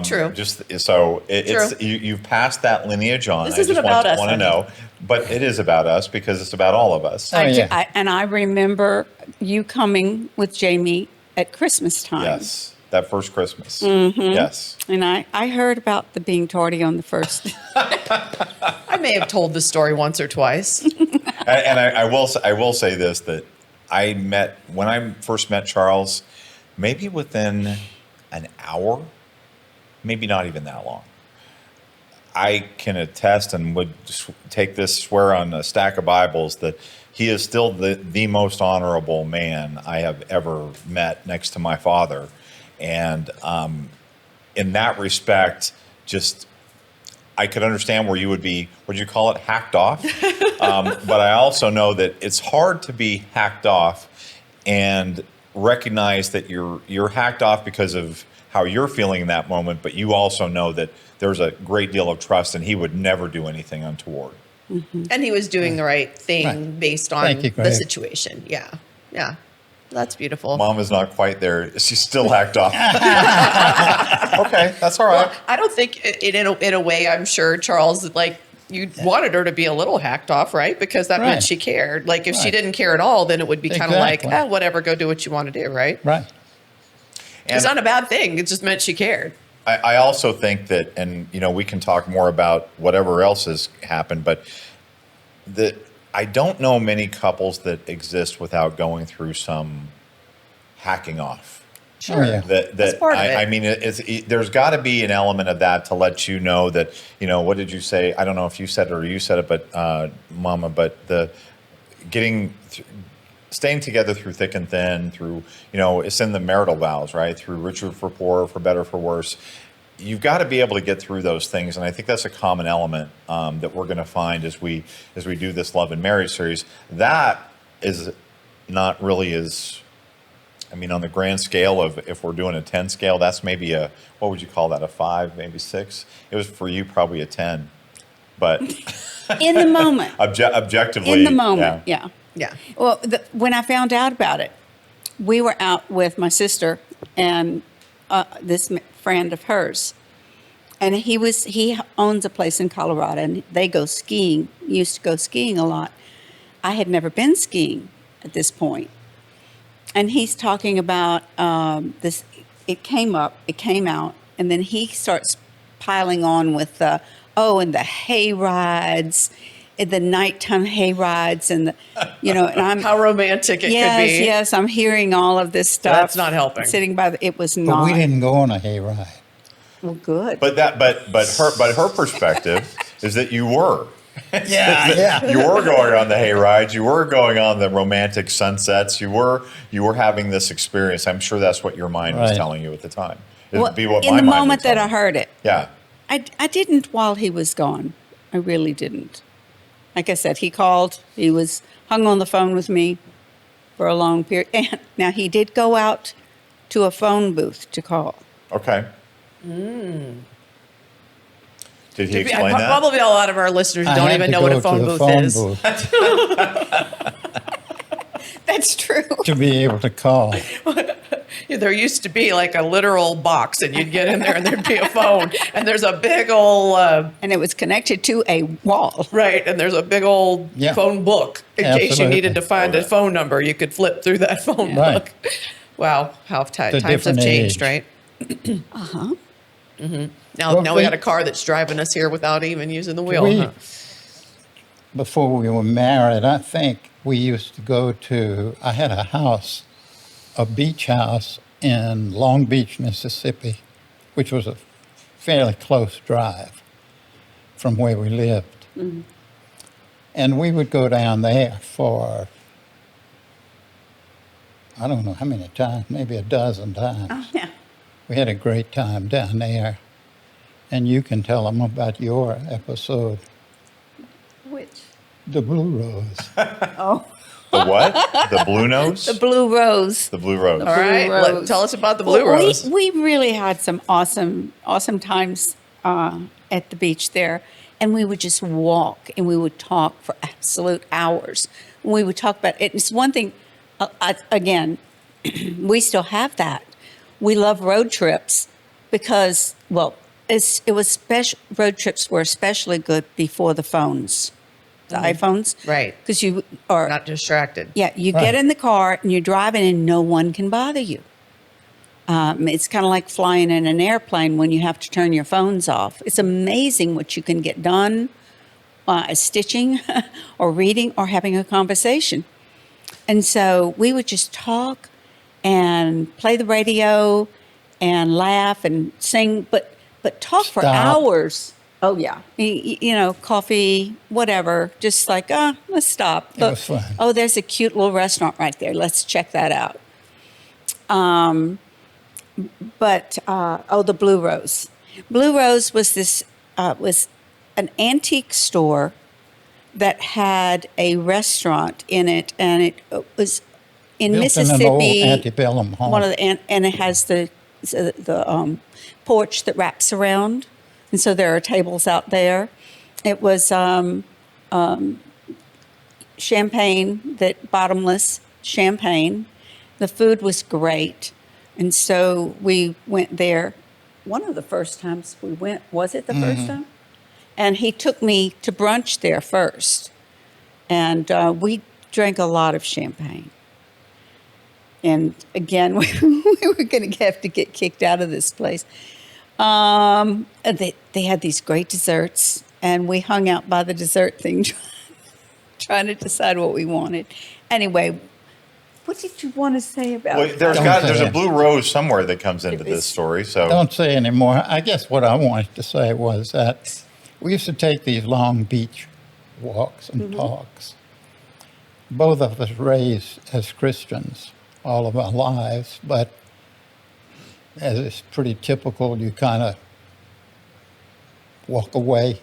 S1: True.
S2: Just so it's
S1: True.
S2: you've passed that lineage on.
S1: This
S2: I
S1: isn't
S2: just
S1: about us,
S2: want to
S1: honey.
S2: know, but it is about us because it's about all of us.
S3: Oh, yeah.
S4: And I remember you coming with Jami at Christmas time.
S2: Yes, that first Christmas.
S1: Mm-hmm.
S2: Yes.
S4: And I heard about the being tardy on the first.
S1: I may have told the story once or twice.
S2: And I will say this, that when I first met Charles, maybe within an hour, maybe not even that long, I can attest and would take this swear on a stack of Bibles that he is still the most honorable man I have ever met next to my father. And in that respect, just I could understand where you would be, would you call it hacked off? But I also know that it's hard to be hacked off and recognize that you're hacked off because of how you're feeling in that moment, but you also know that there's a great deal of trust and he would never do anything untoward.
S1: And he was doing the right thing
S3: Right.
S1: based on
S3: Thank you,
S1: the
S3: Greg.
S1: situation. Yeah. Yeah. That's beautiful.
S2: Mom is not quite there. She's still hacked off. Okay, that's all right.
S1: I don't think in a way, I'm sure, Charles, like you wanted her to be a little hacked off, right? Because that meant
S3: Right.
S1: she cared. Like if she
S3: Right.
S1: didn't care at all, then it would be kind of like,
S3: Exactly.
S1: whatever, go do what you want to do, right?
S3: Right.
S1: It's not a bad thing. It just meant she cared.
S2: I also think that, and we can talk more about whatever else has happened, but I don't know many couples that exist without going through some hacking off.
S1: Sure.
S3: Oh, yeah.
S1: That's part of it.
S2: I mean, there's got to be an element of that to let you know that, what did you say? I don't know if you said it or you said it, but Mama, but staying together through thick and thin, through, it's in the marital vows, right? Through richer for poorer, for better, for worse. You've got to be able to get through those things. And I think that's a common element that we're going to find as we do this Love and Marriage series. That is not really on the grand scale of, if we're doing a 10 scale, that's maybe what would you call that? A 5, maybe 6? It was for you probably a 10. But
S4: In the moment.
S2: objectively.
S4: In the moment, yeah.
S1: Yeah.
S4: Well, when I found out about it, we were out with my sister and this friend of hers. And he owns a place in Colorado, and they go skiing, used to go skiing a lot. I had never been skiing at this point. And he's talking about this. It came out, and then he starts piling on with and the hay rides, and the nighttime hay rides, and and I'm
S1: How romantic it could be.
S4: Yes, I'm hearing all of this stuff.
S1: That's not helping.
S4: Sitting by it was
S3: But
S4: not.
S3: we didn't go on a hayride.
S4: Well, good.
S2: But her perspective is that you were.
S3: Yeah.
S2: You were going on the hay rides. You were going on the romantic sunsets. You were having this experience. I'm sure that's what your mind was
S3: Right.
S2: telling you at the time.
S4: Well,
S2: Be what
S4: in
S2: my
S4: the
S2: mind
S4: moment
S2: would
S4: that
S2: tell
S4: I
S2: me.
S4: heard it,
S2: Yeah.
S4: I didn't while he was gone. I really didn't. Like I said, he called. He was hung on the phone with me for a long period. And now he did go out to a phone booth to call.
S2: Okay. Did he explain that?
S1: Probably a lot of our listeners
S3: I
S1: don't
S3: had
S1: even
S3: to
S1: know what
S3: go
S1: a phone
S3: to the
S1: booth
S3: phone
S1: is.
S3: booth
S4: That's true.
S3: to be able to call.
S1: There used to be like a literal box, and you'd get in there, and there'd be a phone, and there's a big old
S4: And it was connected to a wall.
S1: right, and there's a big old
S3: Yeah.
S1: phone book in case you
S3: Absolutely.
S1: needed to find a phone number. You could flip through that phone
S3: Right.
S1: book. Wow, how times have
S3: different
S1: changed,
S3: age.
S1: right? Now
S3: Well,
S1: we got a car that's driving us here without even using the wheel. Huh?
S3: Before we were married, I think we used to go to, I had a house, a beach house in Long Beach, Mississippi, which was a fairly close drive from where we lived. And we would go down there for, I don't know how many times, maybe a dozen times.
S4: Yeah.
S3: We had a great time down there. And you can tell them about your episode,
S4: Which?
S3: the Blue Rose.
S4: Oh,
S2: The what? The blue nose?
S4: the Blue Rose.
S2: The blue rose.
S1: All right,
S4: Rose.
S1: tell us about the Blue
S4: Well,
S1: Rose.
S4: We really had some awesome times at the beach there. And we would just walk and we would talk for absolute hours. And we would talk about it. It's one thing, again, we still have that. We love road trips because, well, it was special. Road trips were especially good before the phones, the iPhones.
S1: Right.
S4: Because you are
S1: Not distracted.
S4: yeah, you
S3: Right.
S4: get in the car and you're driving and no one can bother you. It's kind of like flying in an airplane when you have to turn your phones off. It's amazing what you can get done stitching or reading or having a conversation. And so we would just talk and play the radio and laugh and sing, but talk for
S3: Stop.
S4: hours. Oh, yeah. Coffee, whatever. Just like, let's stop.
S3: It was fun.
S4: Oh, there's a cute little restaurant right there. Let's check that out. The Blue Rose. Blue Rose was was an antique store that had a restaurant in it, and it was in
S3: Built
S4: Mississippi.
S3: in an old antebellum home.
S4: One of the and it has the porch that wraps around, and so there are tables out there. It was champagne, that bottomless champagne. The food was great, and so we went there. One of the first times we went, was it the first time? And he took me to brunch there first, and we drank a lot of champagne. And again, we were going to have to get kicked out of this place. They had these great desserts, and we hung out by the dessert thing trying to decide what we wanted. Anyway, what did you want to say about
S2: Well, there's a blue rose somewhere that comes into this story. So
S3: Don't say anymore. I guess what I wanted to say was that we used to take these long beach walks and talks. Both of us raised as Christians all of our lives, but as is pretty typical, you kind of walk away,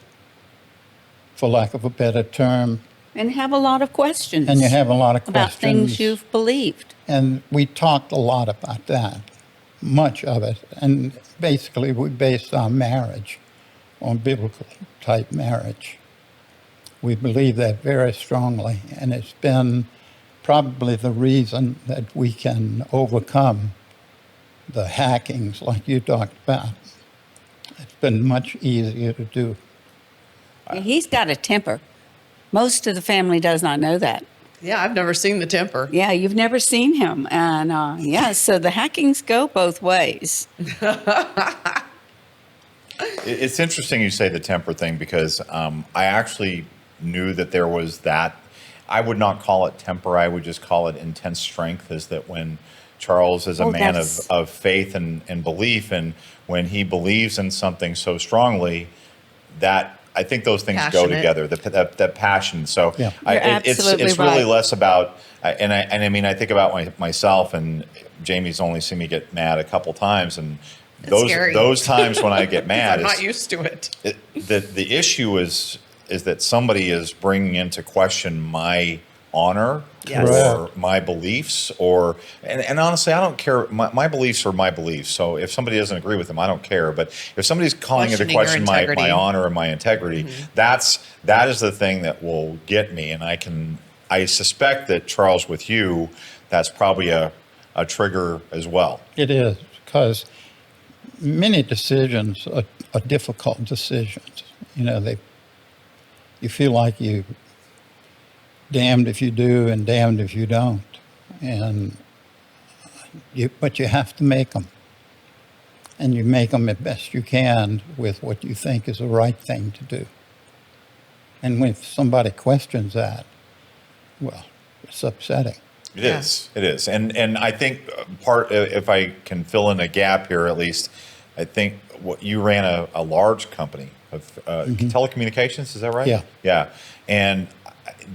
S3: for lack of a better term,
S4: and have a lot of questions.
S3: and you have a lot of
S4: about
S3: questions.
S4: things you've believed.
S3: And we talked a lot about that, much of it. And basically, we based our marriage on biblical type marriage. We believe that very strongly, and it's been probably the reason that we can overcome the hackings like you talked about. It's been much easier to do.
S4: And he's got a temper. Most of the family does not know that.
S1: Yeah, I've never seen the temper.
S4: Yeah, you've never seen him. And yeah, so the hackings go both ways.
S2: it's interesting you say the temper thing because I actually knew that there was that. I would not call it temper. I would just call it intense strength. Is that when Charles is a man of faith and belief, and when he believes in something so strongly, that I think those things go
S1: Passionate.
S2: together. That passion. So
S3: Yeah.
S2: it's
S4: absolutely
S2: really
S4: right.
S2: less about. And I mean I think about myself, and Jamie's only seen me get mad a couple times, and
S1: scary.
S2: those times when I get mad,
S1: I'm not used to it.
S2: the issue is that somebody is bringing into question my honor
S1: Yes.
S2: or my beliefs, or and honestly, I don't care. My beliefs are my beliefs. So if somebody doesn't agree with them, I don't care. But if somebody's calling into
S1: Questioning your
S2: question my
S1: integrity.
S2: honor and my integrity, that is the thing that will get me. And I suspect that Charles, with you, that's probably a trigger as well.
S3: It is, because many decisions are difficult decisions. You know, you feel like you damned if you do and damned if you don't, but you have to make them, and you make them as best you can with what you think is the right thing to do. And when somebody questions that, well, it's upsetting.
S2: It is, and I think if I can fill in a gap here, at least, I think you ran a large company of telecommunications. Is that right? Yeah, and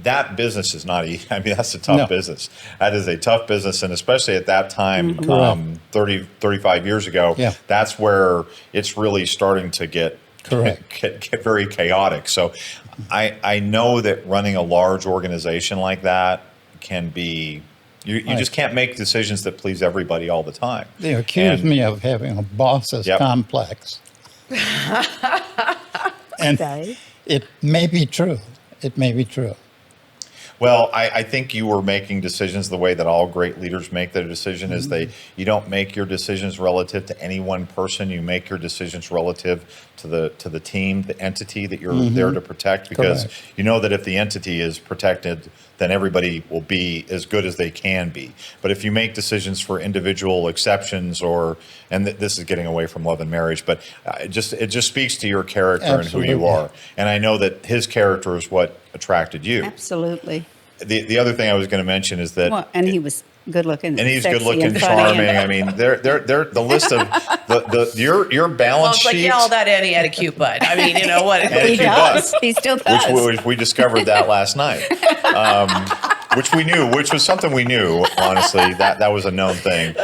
S2: that business is not easy. I mean, that's a tough business. That is a tough business, and especially at that time, 35 years ago, that's where it's really starting to get very chaotic. So I know that running a large organization like that can be, you just can't make decisions that please everybody all the time.
S3: They accuse me of having a boss's complex. And it may be true. It may be true.
S2: Well, I think you were making decisions the way that all great leaders make their decision. Is you don't make your decisions relative to any one person. You make your decisions relative to the team, the entity that you're there to protect, because you know that if the entity is protected, then everybody will be as good as they can be. But if you make decisions for individual exceptions, this is getting away from love and marriage, but it just speaks to your character and who you are. And I know that his character is what attracted you.
S4: Absolutely.
S2: The other thing I was going to mention is that,
S4: and he was good looking,
S2: and he's
S4: sexy,
S2: good looking,
S4: and funny,
S2: charming. I mean, they're the list of your balance
S1: It's like,
S2: sheet.
S1: all that, and he had a cute butt. I mean, you know what?
S2: And
S4: He does. He still does.
S2: which we discovered that last night, which we knew, which was something we knew. Honestly, that was a known thing.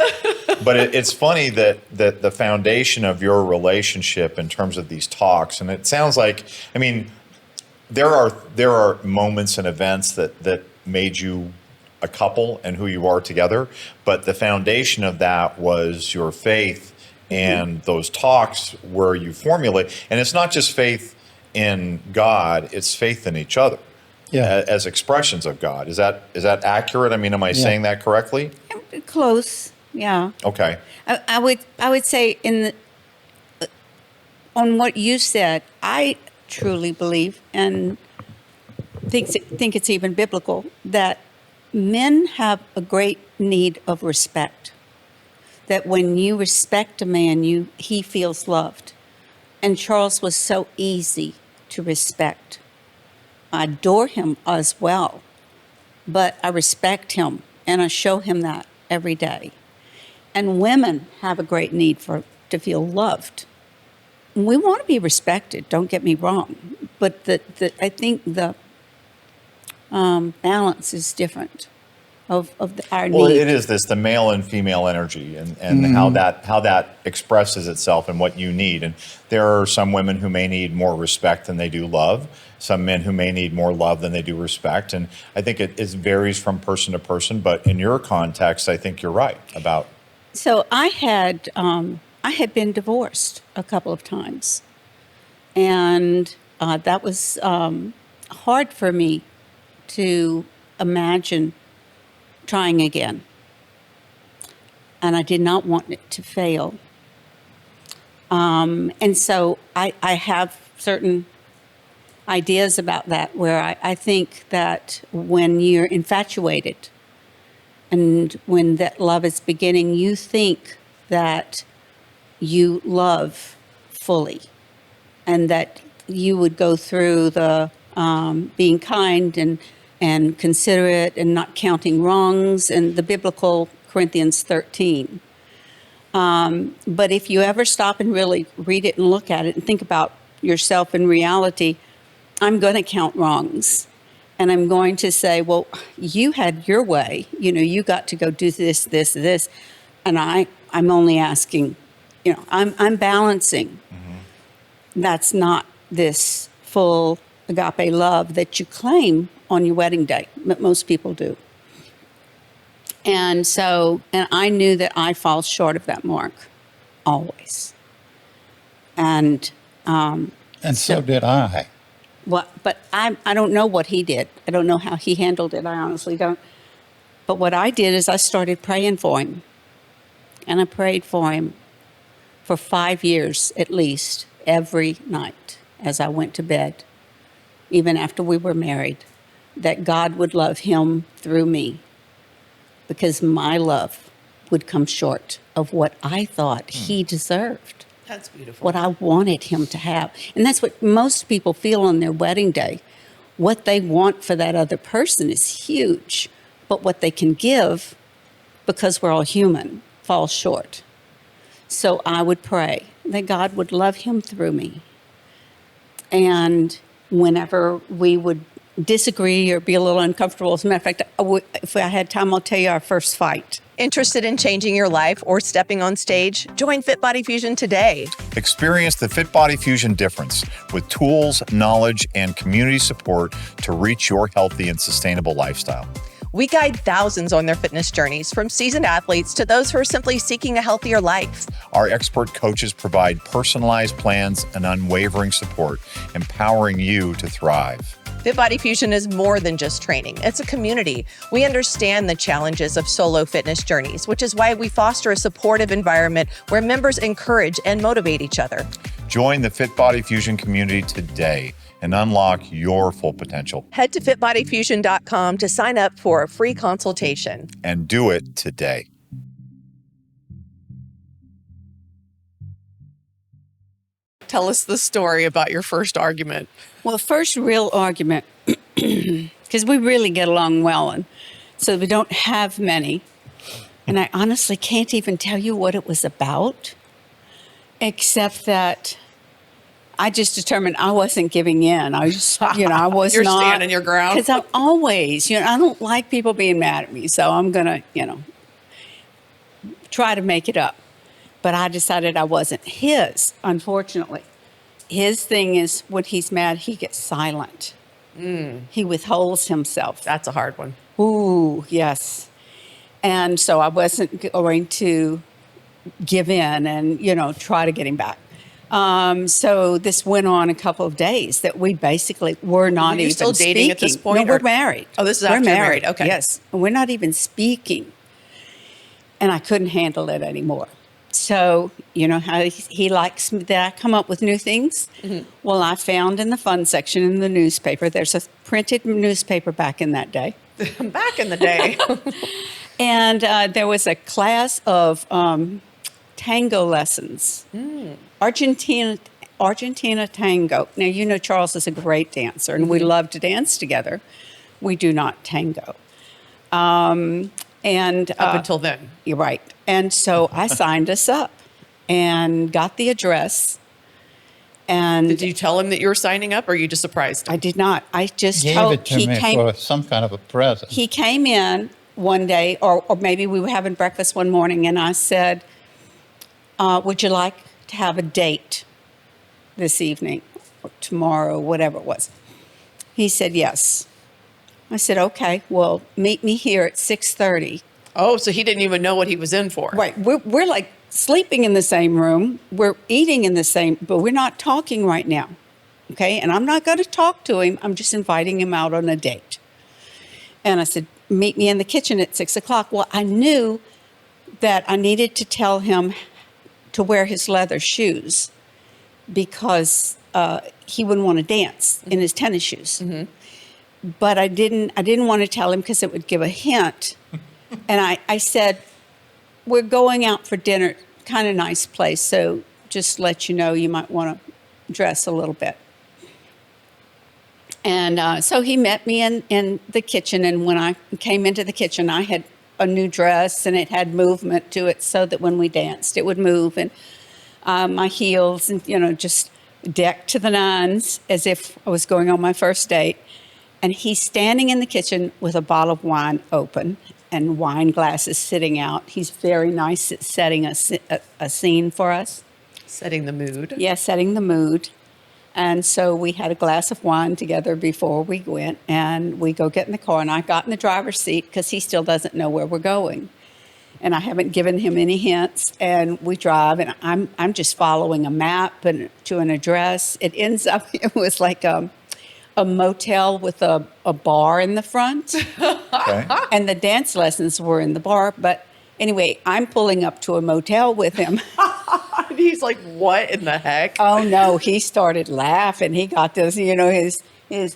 S2: But it's funny that the foundation of your relationship in terms of these talks, and it sounds like, I mean, there are moments and events that made you a couple and who you are together, but the foundation of that was your faith and those talks where you formulate, and it's not just faith in God, it's faith in each other as expressions of God. Is that accurate? I mean, am I saying that correctly?
S4: Close, yeah.
S2: Okay.
S4: I would say on what you said, I truly believe and think it's even biblical that men have a great need of respect. That when you respect a man, he feels loved. And Charles was so easy to respect. I adore him as well, but I respect him and I show him that every day. And women have a great need to feel loved. We want to be respected, don't get me wrong, but I think the balance is different of our
S2: Well,
S4: need.
S2: it is the male and female energy and how that expresses itself and what you need. And there are some women who may need more respect than they do love. Some men who may need more love than they do respect. And I think it varies from person to person. But in your context, I think you're right about.
S4: So I had been divorced a couple of times, and that was hard for me to imagine trying again. And I did not want it to fail. And so I have certain ideas about that where I think that when you're infatuated and when that love is beginning, you think that you love fully and that you would go through the being kind and considerate and not counting wrongs and the biblical Corinthians 13. But if you ever stop and really read it and look at it and think about yourself in reality, I'm going to count wrongs. And I'm going to say, well, you had your way. You got to go do this, this, this. And I'm only asking, I'm balancing. Mm-hmm. That's not this full agape love that you claim on your wedding day, but most people do. And I knew that I fall short of that mark, always. And
S3: so did I.
S4: But I don't know what he did. I don't know how he handled it. I honestly don't. But what I did is I started praying for him. And I prayed for him for 5 years at least, every night as I went to bed, even after we were married, that God would love him through me, because my love would come short of what I thought he deserved.
S1: That's beautiful.
S4: What I wanted him to have. And that's what most people feel on their wedding day. What they want for that other person is huge, but what they can give, because we're all human, falls short. So I would pray that God would love him through me. And whenever we would disagree or be a little uncomfortable, as a matter of fact, if I had time, I'll tell you our first fight.
S1: Interested in changing your life or stepping on stage? Join FitBody Fusion today.
S2: Experience the FitBody Fusion difference with tools, knowledge, and community support to reach your healthy and sustainable lifestyle.
S1: We guide thousands on their fitness journeys, from seasoned athletes to those who are simply seeking a healthier life.
S2: Our expert coaches provide personalized plans and unwavering support, empowering you to thrive.
S1: FitBody Fusion is more than just training. It's a community. We understand the challenges of solo fitness journeys, which is why we foster a supportive environment where members encourage and motivate each other.
S2: Join the FitBody Fusion community today and unlock your full potential.
S1: Head to fitbodyfusion.com to sign up for a free consultation.
S2: And do it today.
S1: Tell us the story about your first argument.
S4: Well, first real argument, because we really get along well, and so we don't have many. And I honestly can't even tell you what it was about, except that I just determined I wasn't giving in. I was, I was
S1: You're
S4: not.
S1: standing your ground.
S4: Because I'm always, I don't like people being mad at me, so I'm going to, try to make it up. But I decided I wasn't his, unfortunately. His thing is, when he's mad, he gets silent. He withholds himself.
S1: That's a hard one.
S4: Ooh, yes. And so I wasn't going to give in and, try to get him back. So this went on a couple of days that we basically were not even
S1: still dating
S4: speaking.
S1: at this point?
S4: No, we're married.
S1: Oh, this is
S4: we're
S1: after you're married. Okay.
S4: Yes. And we're not even speaking. And I couldn't handle it anymore. So, you know how he likes that I come up with new things? Mm-hmm. Well, I found in the fun section in the newspaper, there's a printed newspaper back in that day.
S1: Back in the day.
S4: And there was a class of tango lessons, Argentina tango. Now, you know Charles is a great dancer, and we love to dance together. We do not tango. And
S1: Up until then.
S4: you're right. And so I signed us up and got the address. And
S1: Did you tell him that you were signing up, or you just surprised him?
S4: I did not. I just
S3: Gave
S4: told
S3: it to me for some kind of a present.
S4: he came in one day, or maybe we were having breakfast one morning, and I said, would you like to have a date this evening or tomorrow, whatever it was? He said, yes. I said, okay, well, meet me here at 6:30.
S1: Oh, so he didn't even know what he was in for.
S4: Right. We're like sleeping in the same room. We're eating in the same, but we're not talking right now. Okay. And I'm not going to talk to him. I'm just inviting him out on a date. And I said, meet me in the kitchen at 6 o'clock. Well, I knew that I needed to tell him to wear his leather shoes because he wouldn't want to dance in his tennis shoes. Mm-hmm. But I didn't want to tell him because it would give a hint. And I said, we're going out for dinner, kind of nice place, so just let you know you might want to dress a little bit. And so he met me in the kitchen, and when I came into the kitchen, I had a new dress, and it had movement to it so that when we danced, it would move, and my heels, and, just decked to the nines as if I was going on my first date. And he's standing in the kitchen with a bottle of wine open and wine glasses sitting out. He's very nice at setting a scene for us.
S1: Setting the mood.
S4: Yeah, setting the mood. And so we had a glass of wine together before we went, and we go get in the car, and I got in the driver's seat because he still doesn't know where we're going. And I haven't given him any hints, and we drive, and I'm just following a map and to an address. It ends up, it was like a motel with a bar in the front.
S2: Okay.
S4: And the dance lessons were in the bar. But anyway, I'm pulling up to a motel with him.
S1: And he's like, what in the heck?
S4: Oh, no, he started laughing. He got this, his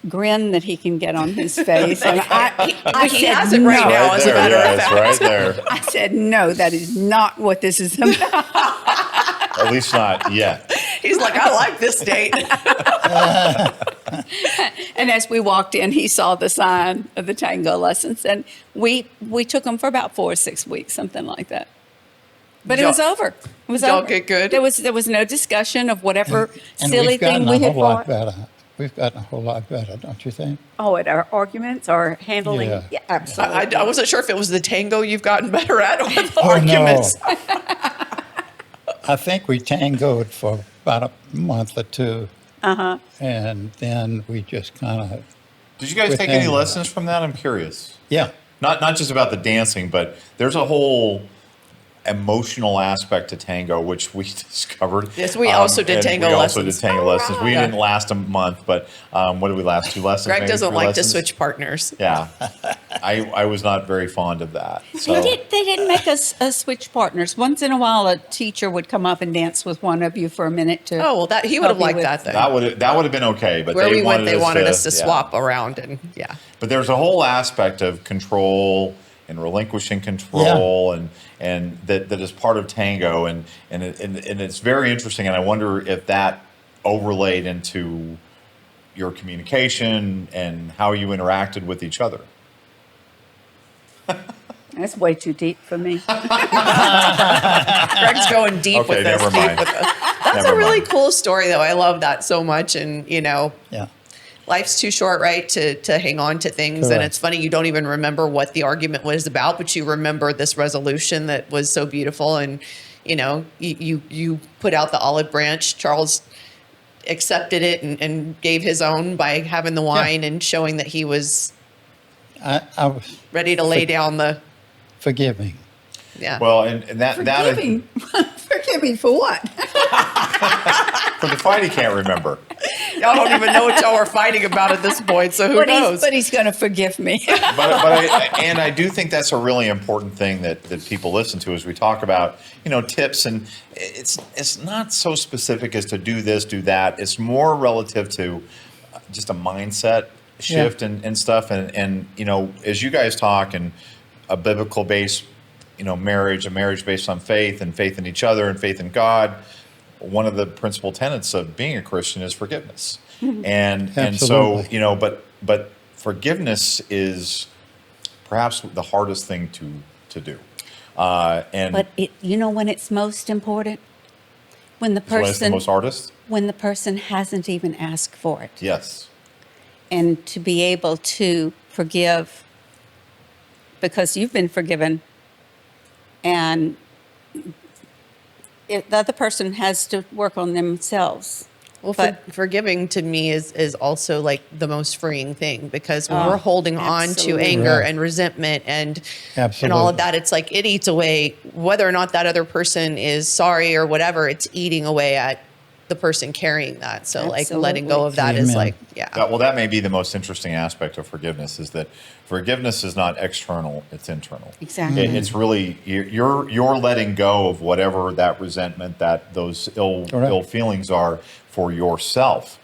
S4: grin that he can get on his face. And I
S1: He
S4: said,
S1: has it right
S4: no.
S1: now, as a matter of
S2: It's
S1: fact.
S2: right there.
S4: I said, no, that is not what this is about.
S2: At least not yet.
S1: He's like, I like this date.
S4: And as we walked in, he saw the sign of the tango lessons, and we took him for about 4 or 6 weeks, something like that. But it was over. It was
S1: Y'all
S4: over.
S1: get good?
S4: There was no discussion of whatever
S3: And
S4: silly
S3: we've gotten
S4: thing we
S3: a
S4: had
S3: whole lot
S4: fought.
S3: better. We've gotten a whole lot better, don't you think?
S4: Oh, at our arguments or handling?
S3: Yeah.
S4: Yeah, absolutely.
S1: I wasn't sure if it was the tango you've gotten better at or the
S3: Oh,
S1: arguments.
S3: no. I think we tangoed for about a month or two. Uh-huh. And then we just kind of,
S2: Did you guys
S3: With
S2: take any
S3: tango.
S2: lessons from that? I'm curious.
S3: yeah.
S2: Not just about the dancing, but there's a whole emotional aspect to tango, which we discovered.
S1: Yes, we also did
S2: and
S1: tango
S2: we
S1: lessons.
S2: also did tango lessons. We
S1: Yeah.
S2: didn't last a month, but what did we last? 2 lessons?
S1: Greg
S2: maybe
S1: doesn't
S2: 3
S1: like to
S2: lessons?
S1: switch partners.
S2: Yeah. I was not very fond of that. So
S4: They didn't make us switch partners. Once in a while, a teacher would come up and dance with one of you for a minute to.
S1: Oh, well, he would have
S4: help you
S1: liked
S4: with-
S1: that then.
S2: that would have been okay, but
S1: Where
S2: they
S1: we went, they wanted us to
S2: yeah.
S1: swap around, and yeah.
S2: But there's a whole aspect of control and relinquishing control, and that is part of tango, and it's very interesting. And I wonder if that overlaid into your communication and how you interacted with each other.
S4: That's way too deep for me.
S1: Greg's going deep
S2: Okay,
S1: with this.
S2: never mind.
S1: That's
S2: Never
S1: a really
S2: mind.
S1: cool story, though. I love that so much, and
S3: Yeah.
S1: life's too short, right, to hang on to things. And
S3: Correct.
S1: it's funny, you don't even remember what the argument was about, but you remember this resolution that was so beautiful. And you put out the olive branch. Charles accepted it and gave his own by having the wine and showing that he was
S3: I was
S1: ready to lay down the
S3: forgiving.
S2: Well, and that
S4: Forgive me for what?
S2: for the fight he can't remember.
S1: y'all don't even know what y'all were fighting about at this point. So who knows?
S4: But he's going to forgive me.
S2: But I do think that's a really important thing that people listen to as we talk about tips, and it's not so specific as to do this, do that. It's more relative to just a mindset shift and stuff. And, you know, as you guys talk and a biblical base, you know, a marriage based on faith and faith in each other and faith in God, one of the principal tenets of being a Christian is forgiveness. And so,
S3: Absolutely.
S2: you know, but forgiveness is perhaps the hardest thing to do. And
S4: But you know when it's most important? When the
S2: so that's the
S4: person
S2: most hardest?
S4: when the person hasn't even asked for it.
S2: Yes.
S4: And to be able to forgive because you've been forgiven, and the other person has to work on themselves.
S1: Well,
S4: But-
S1: forgiving to me is also like the most freeing thing, because when
S4: Oh,
S1: we're holding on to
S4: absolutely.
S1: anger
S3: Right.
S1: and resentment and all
S3: Absolutely.
S1: of that, it's like it eats away, whether or not that other person is sorry or whatever, it's eating away at the person carrying that. So like letting go of that is
S3: Amen.
S1: like, yeah.
S2: That may be the most interesting aspect of forgiveness, is that forgiveness is not external, it's internal.
S4: Exactly.
S2: It's really you're letting go of whatever that resentment, that those
S3: Correct.
S2: ill feelings are for yourself.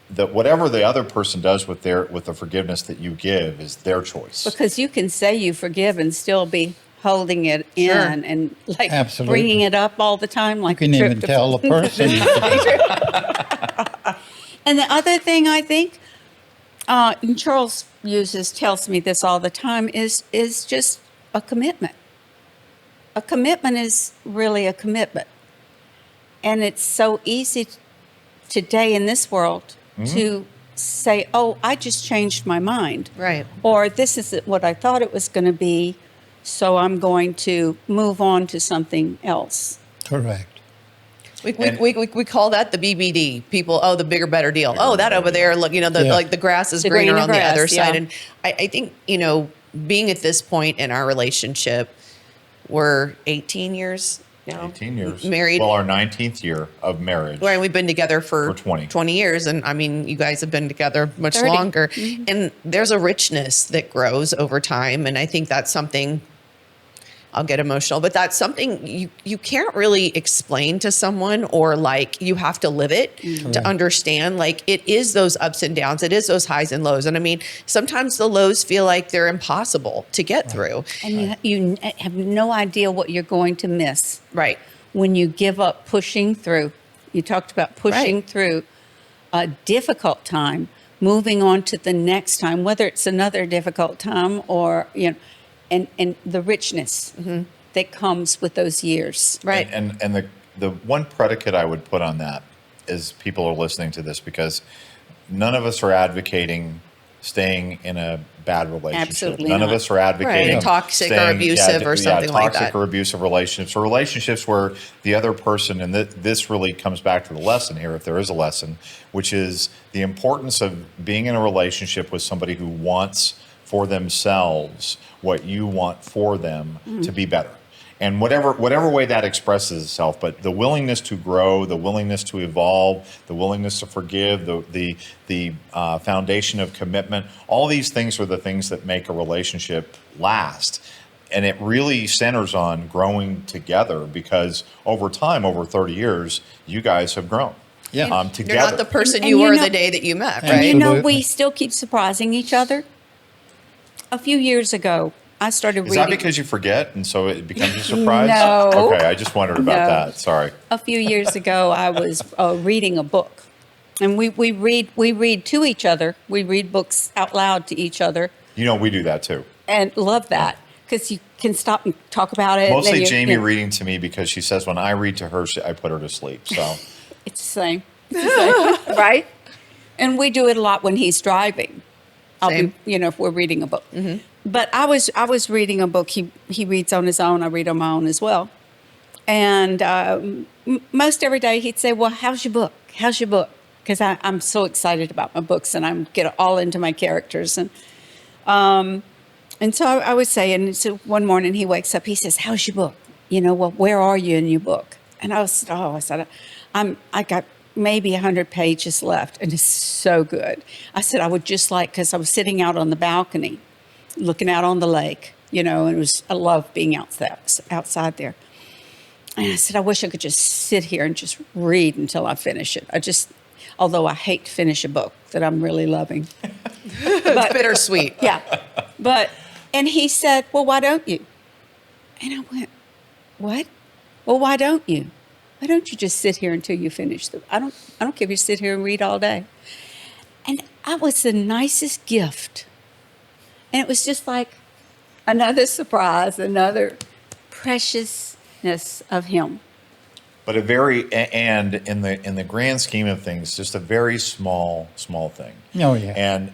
S2: That whatever the other person does with the forgiveness that you give is their choice.
S4: Because you can say you forgive and still be holding it
S1: Sure.
S4: in and like
S3: Absolutely.
S4: bringing it up all the time, like
S3: You can
S4: a
S3: even tell the person.
S4: And the other thing I think, and Charles tells me this all the time, is just a commitment. A commitment is really a commitment. And it's so easy today in this world to say, oh, I just changed my mind.
S1: Right.
S4: Or this isn't what I thought it was going to be, so I'm going to move on to something else.
S3: Correct.
S1: We call that the BBD. People, oh, the bigger, better deal. Oh, that over there, look, you know,
S3: Yeah.
S1: like the grass is
S4: The
S1: greener
S4: greener
S1: on the
S4: grass,
S1: other side.
S4: yeah.
S1: And I think, you know, being at this point in our relationship, we're 18 years now.
S2: 18 years.
S1: Married.
S2: Well, our 19th year of marriage.
S1: Right, we've been together for
S2: For 20.
S1: years, and I mean, you guys have been together much
S4: 30.
S1: longer. And there's a richness that grows over time, and I think that's something. I'll get emotional, but that's something you can't really explain to someone, or like you have to live it to understand. Like it is those ups and downs, it is those highs and lows, and I mean, sometimes the lows feel like they're impossible to get through.
S4: And you have no idea what you're going to miss
S1: Right.
S4: when you give up pushing through. You talked about pushing
S1: Right.
S4: through a difficult time, moving on to the next time, whether it's another difficult time or, you know, and the richness that comes with those years.
S1: Right.
S2: And the one predicate I would put on that is people are listening to this, because none of us are advocating staying in a bad relationship.
S4: Absolutely
S2: None of
S4: not.
S2: us are advocating
S1: Right, toxic or abusive or something like that.
S2: Toxic or abusive relationships, or relationships where the other person, and this really comes back to the lesson here, if there is a lesson, which is the importance of being in a relationship with somebody who wants for themselves what you want for them to be better. And whatever way that expresses itself, but the willingness to grow, the willingness to evolve, the willingness to forgive, the foundation of commitment, all these things are the things that make a relationship last. And it really centers on growing together, because over time, over 30 years, you guys have grown.
S3: Yeah.
S2: Together.
S1: You're not the person
S4: And
S1: you
S4: you
S1: were
S4: know-
S1: the day that you met,
S3: And
S1: right?
S4: You know,
S3: Absolutely.
S4: we still keep surprising each other. A few years ago, I started
S2: Is
S4: reading.
S2: that because you forget and so it becomes a surprise?
S4: No.
S2: Okay, I just wondered about
S4: No.
S2: that. Sorry.
S4: A few years ago, I was reading a book, and we read to each other. We read books out loud to each other,
S2: You know, we do that too.
S4: and love that because you can stop and talk about it. and then
S2: Mostly
S4: you-
S2: Jamie
S4: you know,
S2: reading to me, because she says when I read to her, I put her to sleep. So
S4: It's the same, right? And we do it a lot when he's driving. I'll
S1: Same.
S4: be, if we're reading a book. But I was reading a book. He reads on his own. I read on my own as well. And most every day he'd say, "Well, how's your book? How's your book?" Because I'm so excited about my books, and I'm get all into my characters. And so I would say, and so one morning he wakes up. He says, "How's your book? Well, where are you in your book?" And I said, I got maybe 100 pages left, and it's so good. I said, I would just like, because I was sitting out on the balcony, looking out on the lake, and I love being outside there. And I said, I wish I could just sit here and just read until I finish it. although I hate to finish a book that I'm really loving.
S1: It's bittersweet.
S4: Yeah. And he said, well, why don't you? And I went, what? Well, why don't you? Why don't you just sit here until you finish I don't care if you sit here and read all day. And I was the nicest gift. And it was just like another surprise, another preciousness of him.
S2: But and in the grand scheme of things, just a very small thing.
S3: Oh, yeah.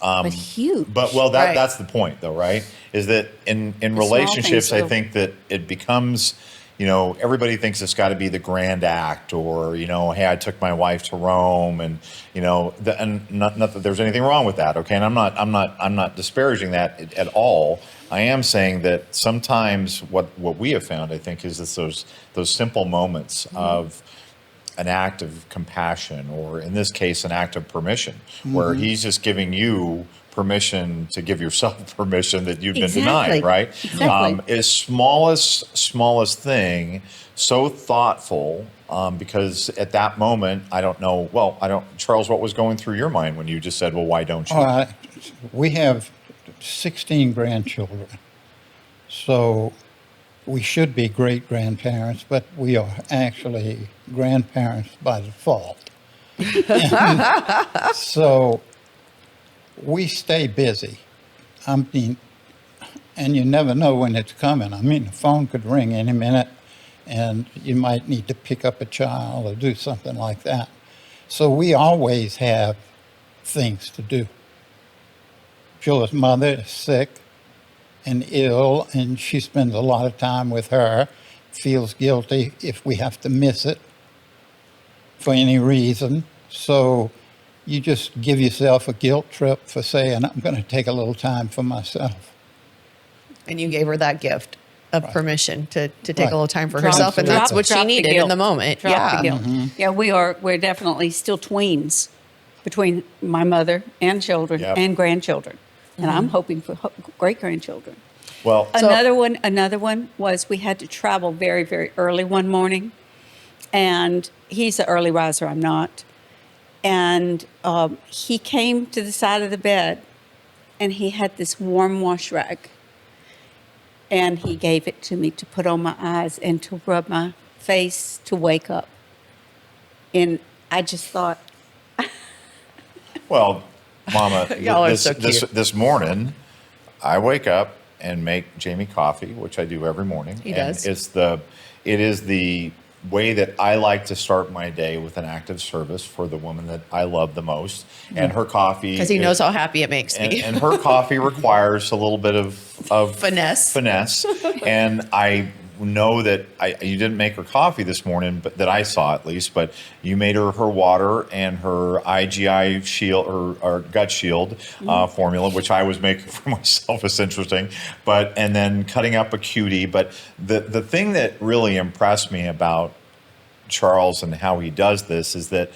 S4: But huge.
S2: But well,
S1: Right.
S2: that's the point, though, right? Is that in
S4: small
S2: relationships,
S4: things,
S2: I think that it becomes, everybody thinks it's got to be the grand act, or hey, I took my wife to Rome, and and not that there's anything wrong with that, okay? And I'm not disparaging that at all. I am saying that sometimes what we have found, I think, is that those simple moments of an act of compassion, or in this case, an act of permission, where he's just giving you permission to give yourself permission that you've been denied, right?
S4: Exactly.
S2: Is smallest thing, so thoughtful, because at that moment, Charles, what was going through your mind when you just said, well, why don't you?
S3: We have 16 grandchildren, so we should be great-grandparents, but we are actually grandparents by default. So we stay busy. And you never know when it's coming. The phone could ring any minute, and you might need to pick up a child or do something like that. So we always have things to do. Julia's mother is sick and ill, and she spends a lot of time with her, feels guilty if we have to miss it for any reason. So you just give yourself a guilt trip for saying, I'm going to take a little time for myself.
S1: And you gave her that gift of permission to take a little time for
S4: Drop-
S1: herself, and that's what she
S4: drop the
S1: needed in
S4: guilt.
S1: the moment.
S4: Drop the
S1: Yeah.
S4: guilt. Yeah, we're definitely still tweens between my mother and children
S2: Yep.
S4: and grandchildren. And I'm hoping for great-grandchildren.
S2: Well,
S4: Another one was we had to travel very, very early one morning. And he's an early riser, I'm not. And he came to the side of the bed, and he had this warm wash rag. And he gave it to me to put on my eyes and to rub my face to wake up. And I just thought,
S2: well, Mama,
S1: Y'all are so cute.
S2: this morning, I wake up and make Jami coffee, which I do every morning.
S1: He
S2: and
S1: does.
S2: It is the way that I like to start my day, with an act of service for the woman that I love the most, and her coffee.
S1: Because he knows how happy it makes me.
S2: And her coffee requires a little bit of
S1: Finesse.
S2: And I know that you didn't make her coffee this morning, but that I saw at least. But you made her water and her IGI shield, or gut shield formula, which I was making for myself. Is interesting. And then cutting up a cutie. But the thing that really impressed me about Charles and how he does this is that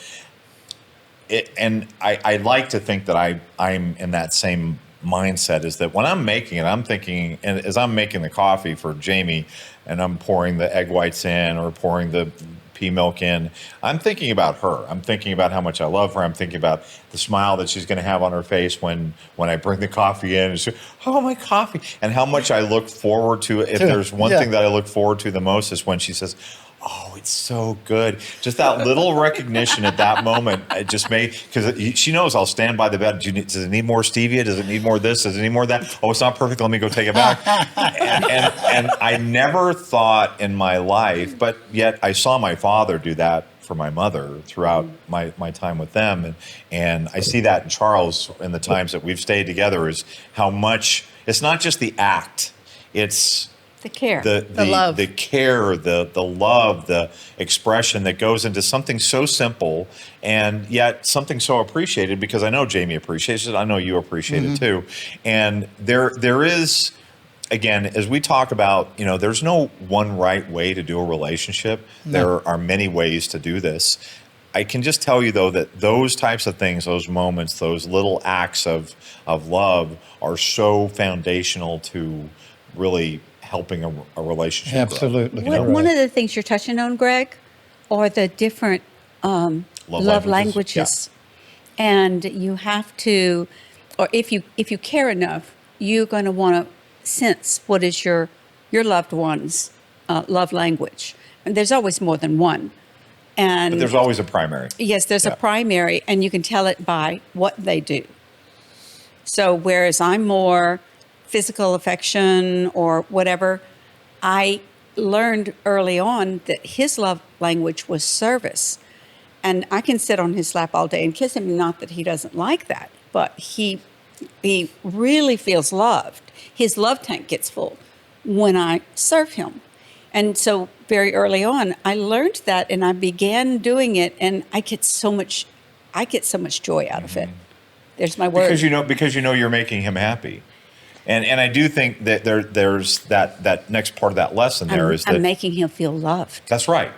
S2: I like to think that I'm in that same mindset, is that when I'm making it, I'm thinking, and as I'm making the coffee for Jami and I'm pouring the egg whites in or pouring the pea milk in, I'm thinking about her. I'm thinking about how much I love her. I'm thinking about the smile that she's going to have on her face when I bring the coffee in, and she, oh, my coffee, and how much I look forward to. If there's one thing that I look forward to the most, is when she says, oh, it's so good. Just that little recognition at that moment, it just made, because she knows I'll stand by the bed. Does it need more stevia? Does it need more this? Does it need more that? Oh, it's not perfect. Let me go take it back. and I never thought in my life, but yet I saw my father do that for my mother throughout my time with them. And I see that in Charles in the times that we've stayed together, is how much, it's not just the act, it's
S4: the care.
S1: The love.
S2: The care, the love, the expression that goes into something so simple, and yet something so appreciated, because I know Jami appreciates it. I know you appreciate it too. And there is, again, as we talk about, there's no one right way to do a relationship. No. There are many ways to do this. I can just tell you, though, that those types of things, those moments, those little acts of love are so foundational to really helping a relationship
S3: Absolutely.
S2: grow.
S4: One of the things you're touching on, Greg, are the different love languages. And you have to, or if you care enough, you're going to want to sense what is your loved one's love language. And there's always more than one. And
S2: But there's always a primary.
S4: yes, there's a primary, and you can tell it by what they do. So whereas I'm more physical affection or whatever, I learned early on that his love language was service. And I can sit on his lap all day and kiss him, not that he doesn't like that, but he really feels loved. His love tank gets full when I serve him. And so very early on, I learned that, and I began doing it, and I get so much joy out of it. There's my word.
S2: Because you know you're making him happy. And I do think that there's that next part of that lesson there is that
S4: I'm making him feel loved.
S2: that's right.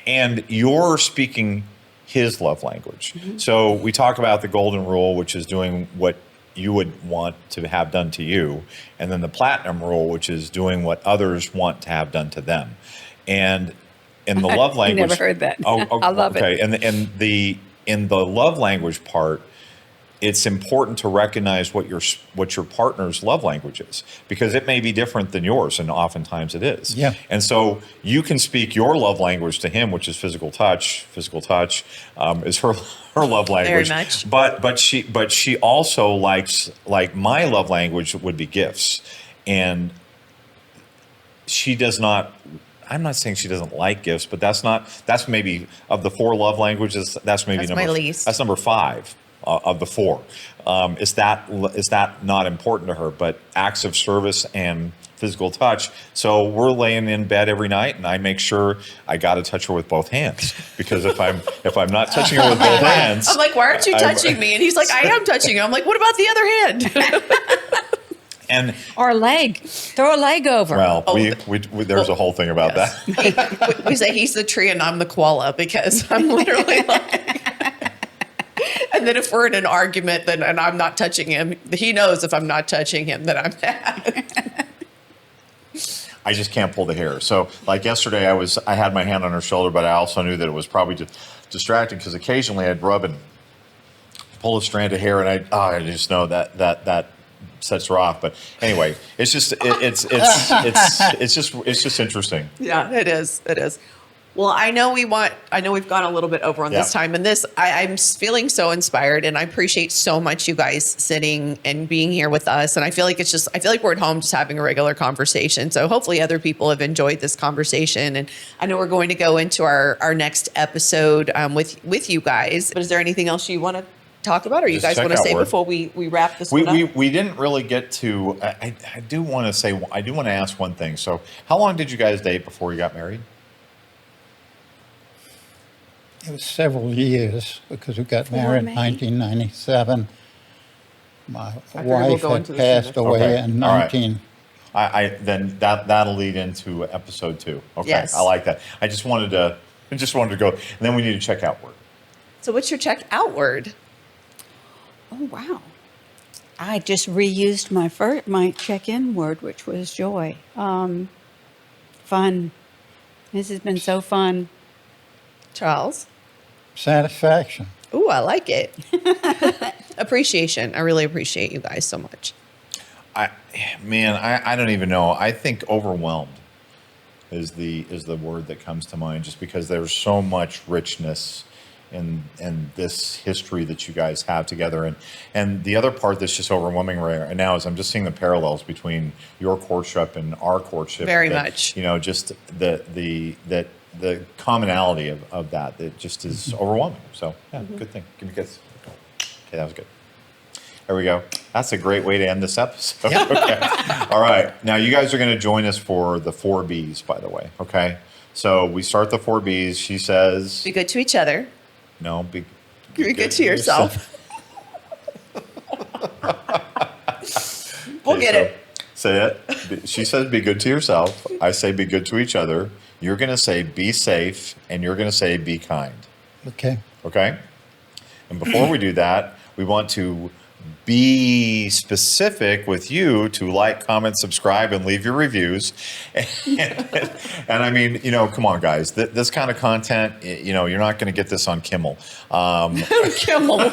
S2: And you're speaking his love language. So we talk about the golden rule, which is doing what you would want to have done to you, and then the platinum rule, which is doing what others want to have done to them. And in the love language,
S4: never heard that. I love it.
S2: Okay, and in the love language part, it's important to recognize what your partner's love language is, because it may be different than yours, and oftentimes it is.
S3: Yeah.
S2: And so you can speak your love language to him, which is physical touch. Physical touch is her love language.
S1: Very much.
S2: But she also likes, like, my love language would be gifts, and she does not. I'm not saying she doesn't like gifts, but that's maybe of the 4 love languages. That's maybe
S1: That's my least.
S2: That's number 5 of the 4. Is that not important to her? But acts of service and physical touch. So we're laying in bed every night, and I make sure I got to touch her with both hands, because if I'm not touching her with both hands,
S1: I'm like, why aren't you touching me? And he's like, I am touching you. I'm like, what about the other hand?
S2: and
S4: Or a leg. Throw a leg over.
S2: well, we there's a whole thing about that.
S1: We say he's the tree and I'm the koala, because I'm literally like. And then if we're in an argument, and I'm not touching him, he knows if I'm not touching him that I'm bad.
S2: I just can't pull the hair. So, like yesterday, I had my hand on her shoulder, but I also knew that it was probably distracting, because occasionally I'd rub and pull a strand of hair, and I just know that sets her off. But anyway, it's just interesting.
S1: Yeah, it is. It is. Well, I know we've gone a little bit over on this time, and I'm feeling so inspired, and I appreciate so much you guys sitting and being here with us. And I feel like we're at home just having a regular conversation. So hopefully other people have enjoyed this conversation. And I know we're going to go into our next episode with you guys. But is there anything else you want to talk about, or you guys want to say before we wrap this one up?
S2: We didn't really get to. I do want to ask one thing. So, how long did you guys date before you got married?
S3: It was several years, because we got married in 1997. My wife had passed away in 19.
S2: Then that'll lead into episode 2. Okay,
S1: Yes.
S2: I like that. I just wanted to go, and then we need to check outward.
S1: So what's your check outward?
S4: Oh, wow. I just reused my check-in word, which was joy. Fun. This has been so fun.
S1: Charles?
S3: Satisfaction.
S1: Ooh, I like it. Appreciation. I really appreciate you guys so much.
S2: I don't even know. I think overwhelmed is the word that comes to mind, just because there's so much richness in this history that you guys have together. And the other part that's just overwhelming right now is I'm just seeing the parallels between your courtship and our courtship.
S1: Very much.
S2: Just the commonality of that just is overwhelming. So, yeah, good thing. Give me a kiss. Okay, that was good. There we go. That's a great way to end this episode.
S1: Yeah.
S2: Okay. All right. Now, you guys are going to join us for the 4 Bs, by the way. Okay. So we start the 4 Bs. She says,
S1: Be good to each other.
S2: no, be
S1: Be good to yourself. We'll get it.
S2: Say it. She says, be good to yourself. I say, be good to each other. You're going to say, be safe. And you're going to say, be kind.
S3: Okay.
S2: Okay? And before we do that, we want to be specific with you to like, comment, subscribe, and leave your reviews. And I mean, come on, guys. This kind of content, you're not going to get this on Kimmel.
S1: Kimmel.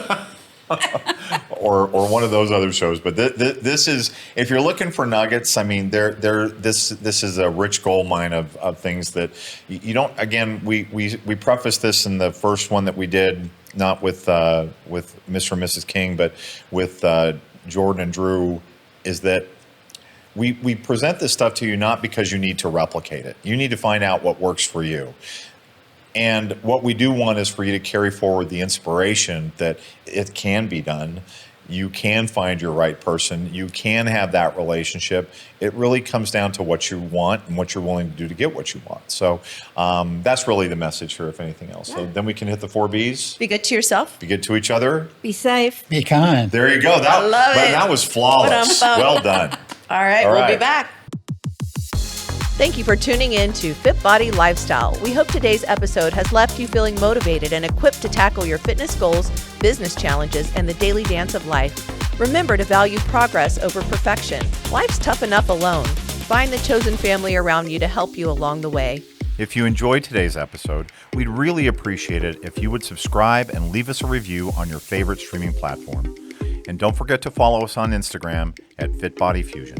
S2: or one of those other shows. But this is, if you're looking for nuggets, I mean, this is a rich gold mine of things that you don't. Again, we prefaced this in the first one that we did, not with Mr. and Mrs. King, but with Jordan and Drew, is that we present this stuff to you not because you need to replicate it. You need to find out what works for you. And what we do want is for you to carry forward the inspiration that it can be done. You can find your right person. You can have that relationship. It really comes down to what you want and what you're willing to do to get what you want. So that's really the message here, if anything else. So then we can hit the 4 Bs.
S1: Be good to yourself.
S2: Be good to each other.
S4: Be safe.
S3: Be kind.
S2: There you go.
S1: I love it.
S2: That was flawless.
S1: Ba-dum-bum.
S2: Well done.
S1: All right,
S2: All
S1: we'll be
S2: right.
S1: back. Thank you for tuning in to FitBody Lifestyle. We hope today's episode has left you feeling motivated and equipped to tackle your fitness goals, business challenges, and the daily dance of life. Remember to value progress over perfection. Life's tough enough alone. Find the chosen family around you to help you along the way.
S2: If you enjoyed today's episode, we'd really appreciate it if you would subscribe and leave us a review on your favorite streaming platform. And don't forget to follow us on Instagram at FitBody Fusion.